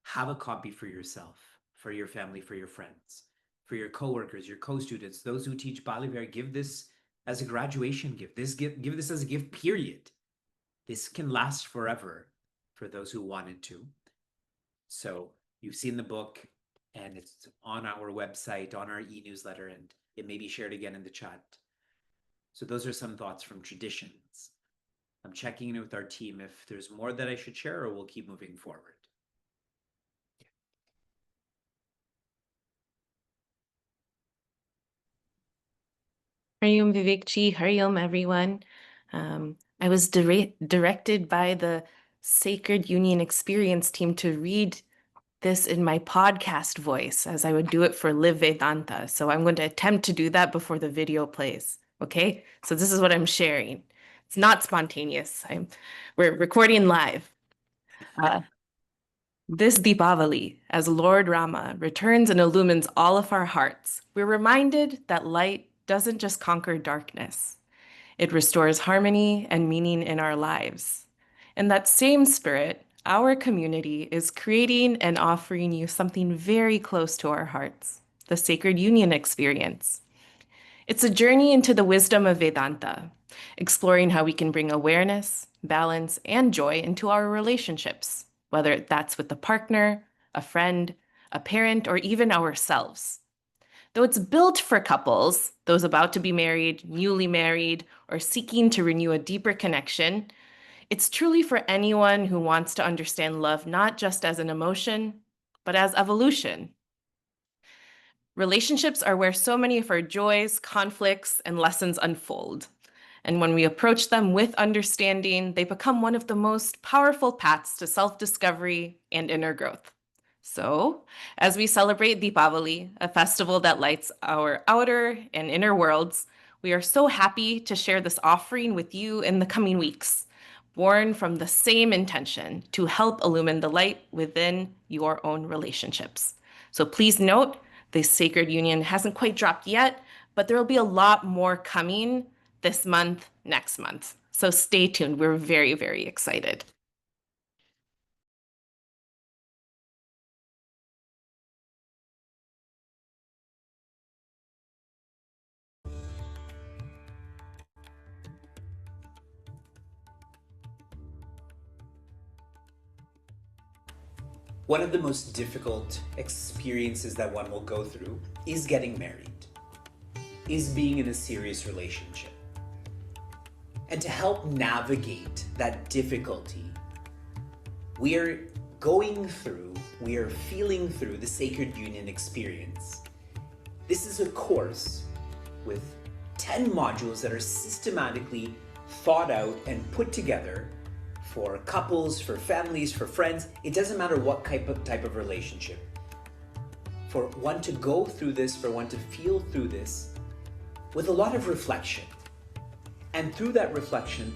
have a copy for yourself, for your family, for your friends, for your coworkers, your co-students, those who teach Balivar. Give this as a graduation gift. Give this as a gift, period. This can last forever for those who want it to. So you've seen the book, and it's on our website, on our e-newsletter, and it may be shared again in the chat. So those are some thoughts from traditions. I'm checking in with our team if there's more that I should share, or we'll keep moving forward. Hariom Vivekji, Hariom everyone. I was directed by the Sacred Union Experience team to read this in my podcast voice as I would do it for Live Vedanta. So I'm going to attempt to do that before the video plays. Okay, so this is what I'm sharing. It's not spontaneous. We're recording live. This Dipavali, as Lord Rama returns and illumines all of our hearts, we're reminded that light doesn't just conquer darkness. It restores harmony and meaning in our lives. In that same spirit, our community is creating and offering you something very close to our hearts, the Sacred Union Experience. It's a journey into the wisdom of Vedanta, exploring how we can bring awareness, balance, and joy into our relationships, whether that's with a partner, a friend, a parent, or even ourselves. Though it's built for couples, those about to be married, newly married, or seeking to renew a deeper connection, it's truly for anyone who wants to understand love not just as an emotion, but as evolution. Relationships are where so many of our joys, conflicts, and lessons unfold. And when we approach them with understanding, they become one of the most powerful paths to self-discovery and inner growth. So, as we celebrate Dipavali, a festival that lights our outer and inner worlds, we are so happy to share this offering with you in the coming weeks, born from the same intention to help illumine the light within your own relationships. So please note, the Sacred Union hasn't quite dropped yet, but there will be a lot more coming this month, next month. So stay tuned. We're very, very excited. One of the most difficult experiences that one will go through is getting married, is being in a serious relationship. And to help navigate that difficulty, we are feeling through the Sacred Union Experience. This is a course with 10 modules that are systematically thought out and put together for couples, for families, for friends. It doesn't matter what type of relationship. For one to go through this, for one to feel through this with a lot of reflection. And through that reflection,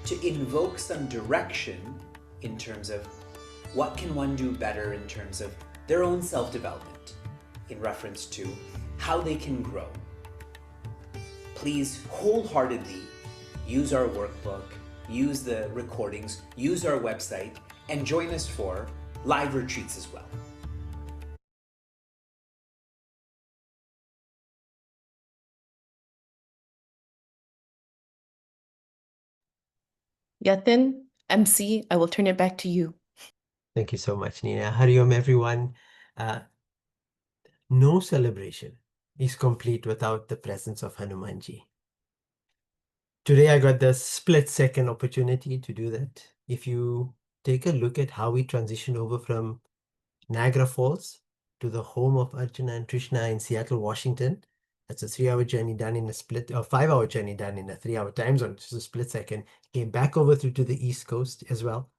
to invoke some direction in terms of what can one do better in terms of their own self-development, in reference to how they can grow. Please wholeheartedly use our workbook, use the recordings, use our website, and join us for live retreats as well. Yatin, MC, I will turn it back to you. Thank you so much, Nina. Hariom, everyone. No celebration is complete without the presence of Hanumanji. Today I got the split-second opportunity to do that. If you take a look at how we transitioned over from Niagara Falls to the home of Arjuna and Krishna in Seattle, Washington, that's a 3-hour journey done in a split, or 5-hour journey done in a 3-hour time zone, just a split second. Came back over through to the East Coast as well.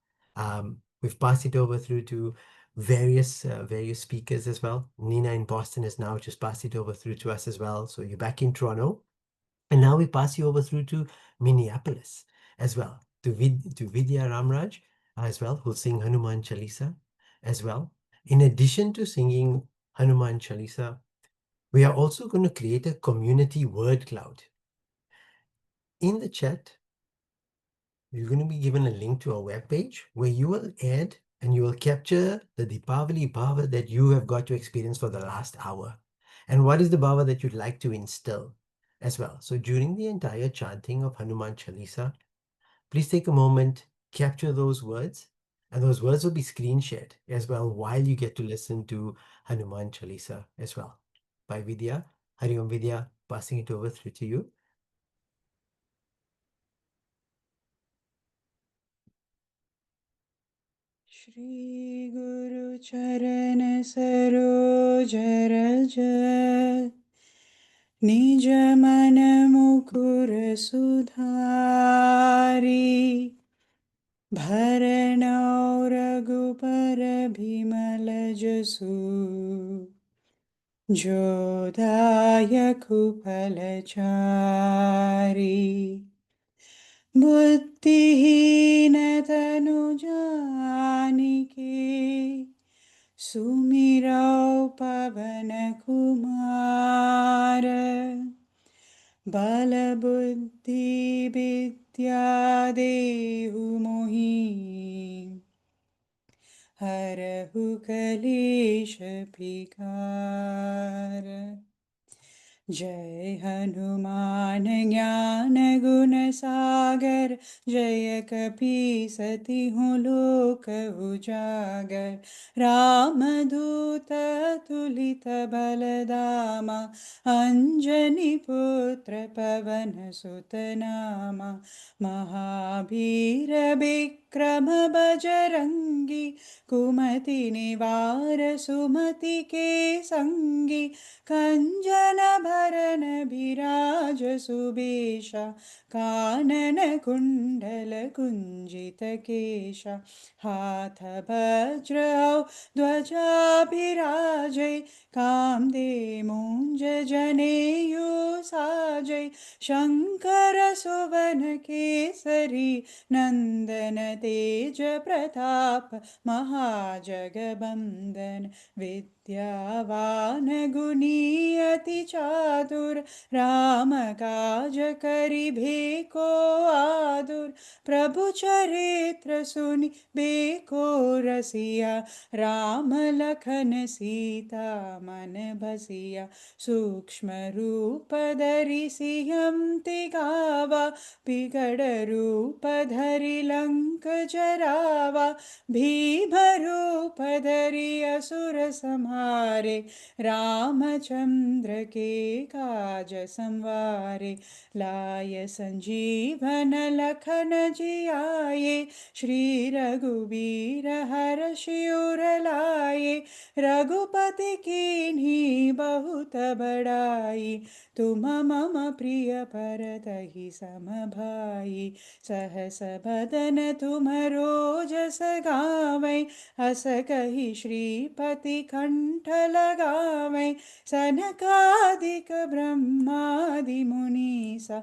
We've passed it over through to various speakers as well. Nina in Boston has now just passed it over through to us as well. So you're back in Toronto. And now we pass you over through to Minneapolis as well, to Vidya Ramraj as well, who'll sing Hanuman Chalisa as well. In addition to singing Hanuman Chalisa, we are also going to create a community word cloud. In the chat, you're going to be given a link to our webpage where you will add and you will capture the Dipavali Bhava that you have got to experience for the last hour. And what is the Bhava that you'd like to instill as well? So during the entire chanting of Hanuman Chalisa, please take a moment, capture those words, and those words will be screen shared as well while you get to listen to Hanuman Chalisa as well. By Vidya, Hari Om Vidya, passing it over through to you. Shri Guru Charan Saroj Raj Nij Man Mukur Sudhari Bharano Raghupar Bhimal Jasu Jodaya Kupalachari बुद्धिहीन तनु जानिके सुमिरौ पवन कुमार बल बुद्धि विद्या देहु मोहि हरहु कलेश विकार जय हनुमान ज्ञान गुण सागर जय कपीसति हूँ लोक उजागर रामदूत तुलित बलदामा अंजनी पुत्र पवन सुत नामा महावीर विक्रम बजरंगी कुमति निवार सुमति के संगी कंचन भरन बिराज सुबेशा कानन कुंडल कुंजित केशा हाथ वज्र ध्वजा बिराजै कामदे मूंज जनेयु साजै शंकर सुवन केसरी नंदन तेज प्रताप महाजगबंदन विद्यावान गुणी अति चातुर राम काज करिबेको आतुर प्रभु चरित्र सुनि बेको रसिया राम लखन सीता मन बसिया सूक्ष्म रूप धरि सियं तिगावा बिगड़ रूप धरि लंक जरावा भीम रूप धरि असुर संहारे रामचंद्र के काज संवारे लाय संजीवन लखन जियाए श्री रघुवीर हर्षि उर लाए रघुपति कीन्ही बहुत बड़ाई तुम मम प्रिय भरतहि सम भाई सहस बदन तुम रोजस गावै हस कहि श्रीपति कंठ लगावै सनकादिक ब्रह्मादि मुनीसा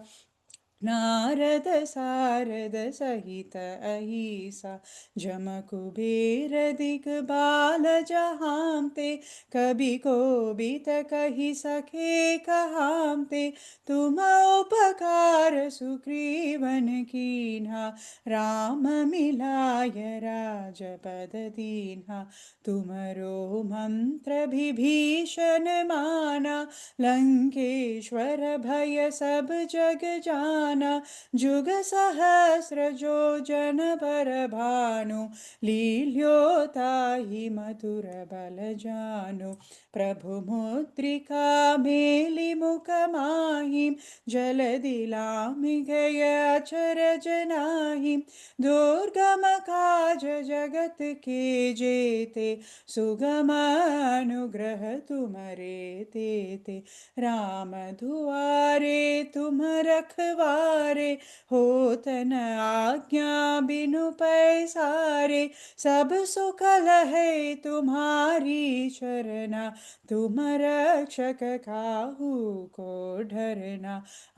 नारद सारद सहित अहिसा जम कुबेर दिगबाल जहांते कभी कोबित कहि सके कहांते तुम उपकार सुग्रीवन कीन्हा राम मिलाय राजपद दीन्हा तुमरो मंत्र विभीषण माना लंकेश्वर भय सब जग जाना जाना जुग सहस्र जो जन पर भानु लील्योता ही मधुर बल जानु प्रभु मुद्रिका मेलि मुख माहिम जल दिलामि गय अचरज नाहिम दुर्गम काज जगत के जेते सुगम अनुग्रह तुम्हारे तेते राम दुआरे तुम रखवारे होत न आज्ञा बिनु पैसारे सब सुख लहे तुम्हारी शरणा तुम रक्षक काहू को डरना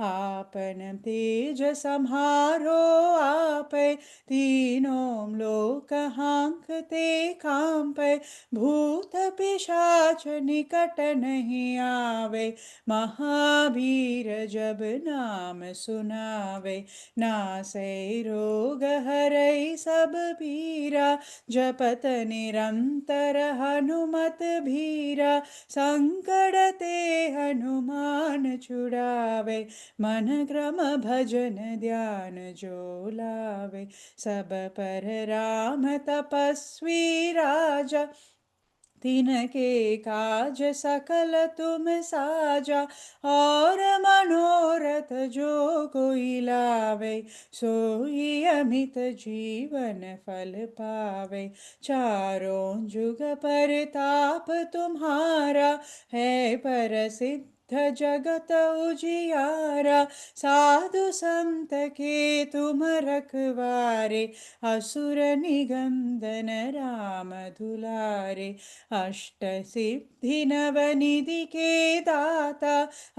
आपन तेज सम्हारो आपै तीनों लोक हांकते कांपै भूत पिशाच निकट नहीं आवे महावीर जब नाम सुनावे नासै रोग हरै सब पीरा जपत निरंतर हनुमत भीरा संकट ते हनुमान छुड़ावे मन क्रम भजन ध्यान जो लावे सब पर राम तपस्वी राजा तिनके काज सकल तुम साजा और मनोरथ जो कोई लावे सोई अमित जीवन फल पावे चारों जुग परताप तुम्हारा है प्रसिद्ध जगत उजियारा साधु संत के तुम रखवारे असुर निगंदन राम दुलारे अष्ट सिद्धि नवनिधि के दाता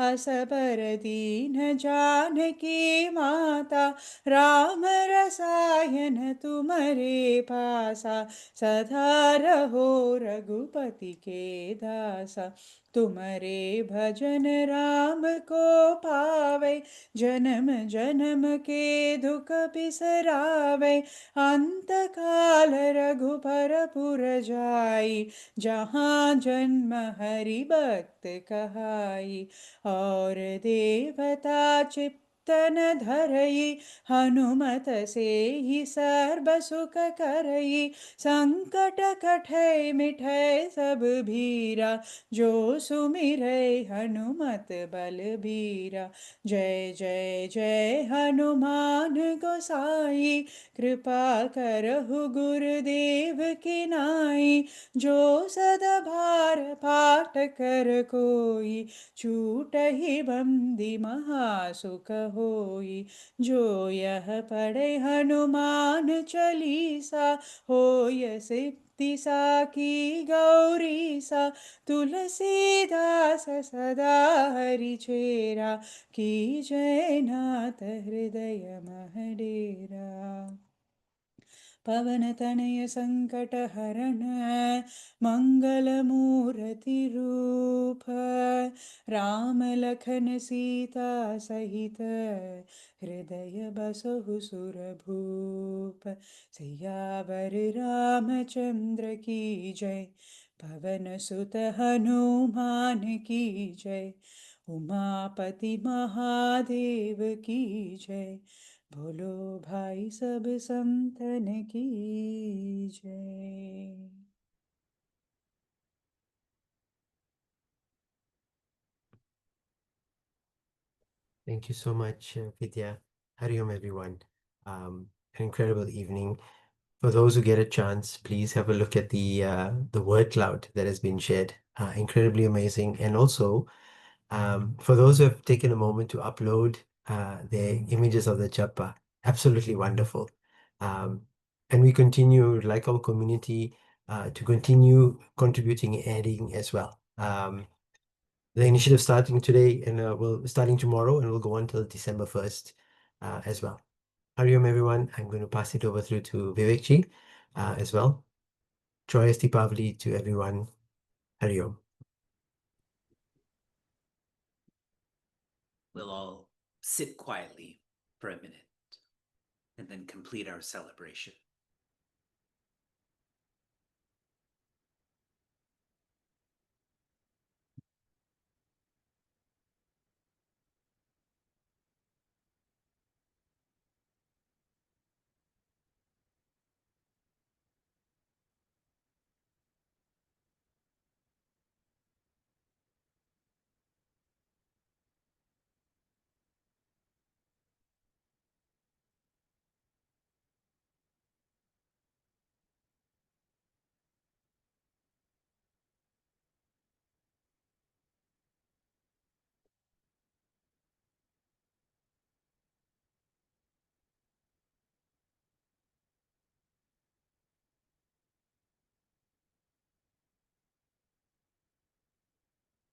असबर दीन जानकी माता राम रसायन तुम्हारे पासा सदा रहो रघुपति के दासा तुम्हारे भजन राम को पावे जन्म जन्म के दुख बिसरावे अंत काल रघुबर पुर जाई जहाँ जन्म हरि भक्त कहाई और देवता चित्तन धरई हनुमत से ही सर्व सुख करई संकट कठै मिठै सब भीरा जो सुमिरै हनुमत बलबीरा जय जय जय हनुमान गोसाई कृपा करहु गुरुदेव की नाई जो सदा भार पाठ कर कोई छूट ही बंदी महासुख होई जो यह पढ़े हनुमान चालीसा होय सिद्धि साकी गौरी सा तुलसीदास सदा हरि चेरा की जय नाथ हृदय मह डेरा पवन तनय संकट हरण मंगल मूर्ति रूप राम लखन सीता सहित हृदय बसहु सुर भूप सियावर रामचंद्र की जय पवन सुत हनुमान की जय उमापति महादेव की जय बोलो भाई सब संतन की जय। Thank you so much, Vidya. Hari Om, everyone. An incredible evening. For those who get a chance, please have a look at the word cloud that has been shared. Incredibly amazing. And also, for those who have taken a moment to upload their images of the japa, absolutely wonderful. And we continue, like our community, to continue contributing and adding as well. The initiative starting today and starting tomorrow, and will go on till December 1st as well. Hari Om, everyone. I'm going to pass it over through to Vivekji as well. Joyous Dipavali to everyone. Hari Om. We'll all sit quietly for a minute and then complete our celebration.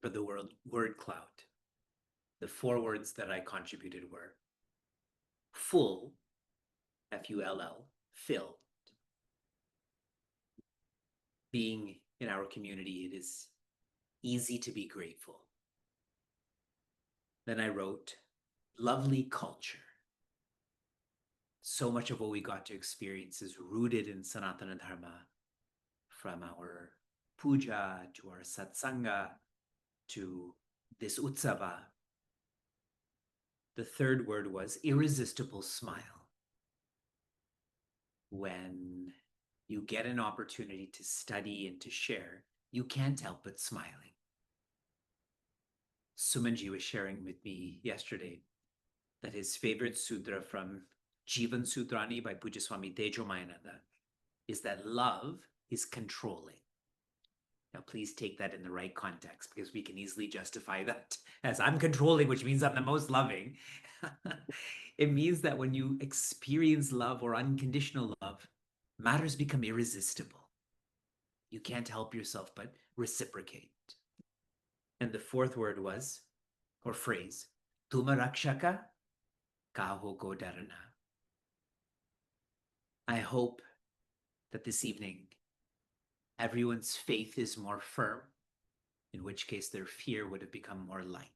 for the word cloud. The 4 words that I contributed were full, F-U-L-L, filled. Being in our community, it is easy to be grateful. Then I wrote lovely culture. So much of what we got to experience is rooted in Sanatana Dharma, from our puja to our satsanga to this utsava. The 3rd word was irresistible smile. When you get an opportunity to study and to share, you can't help but smiling. Sumanji was sharing with me yesterday that his favorite sutra from Jivan Sutrani by Pujya Swami Tejomayananda is that love is controlling. Now, please take that in the right context, because we can easily justify that as I'm controlling, which means I'm the most loving. It means that when you experience love or unconditional love, matters become irresistible. You can't help yourself but reciprocate. And the 4th word was, or phrase, Tuma Rakshaka Kaho Ko Darana. I hope that this evening everyone's faith is more firm, in which case their fear would have become more light.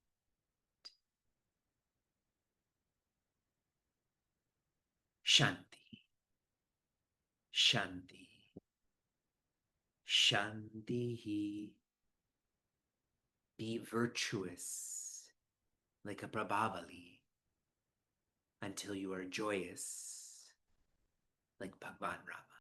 Shanti, Shanti, Shanti. Be virtuous like a Prabhavali until you are joyous like Bhagwan Rama.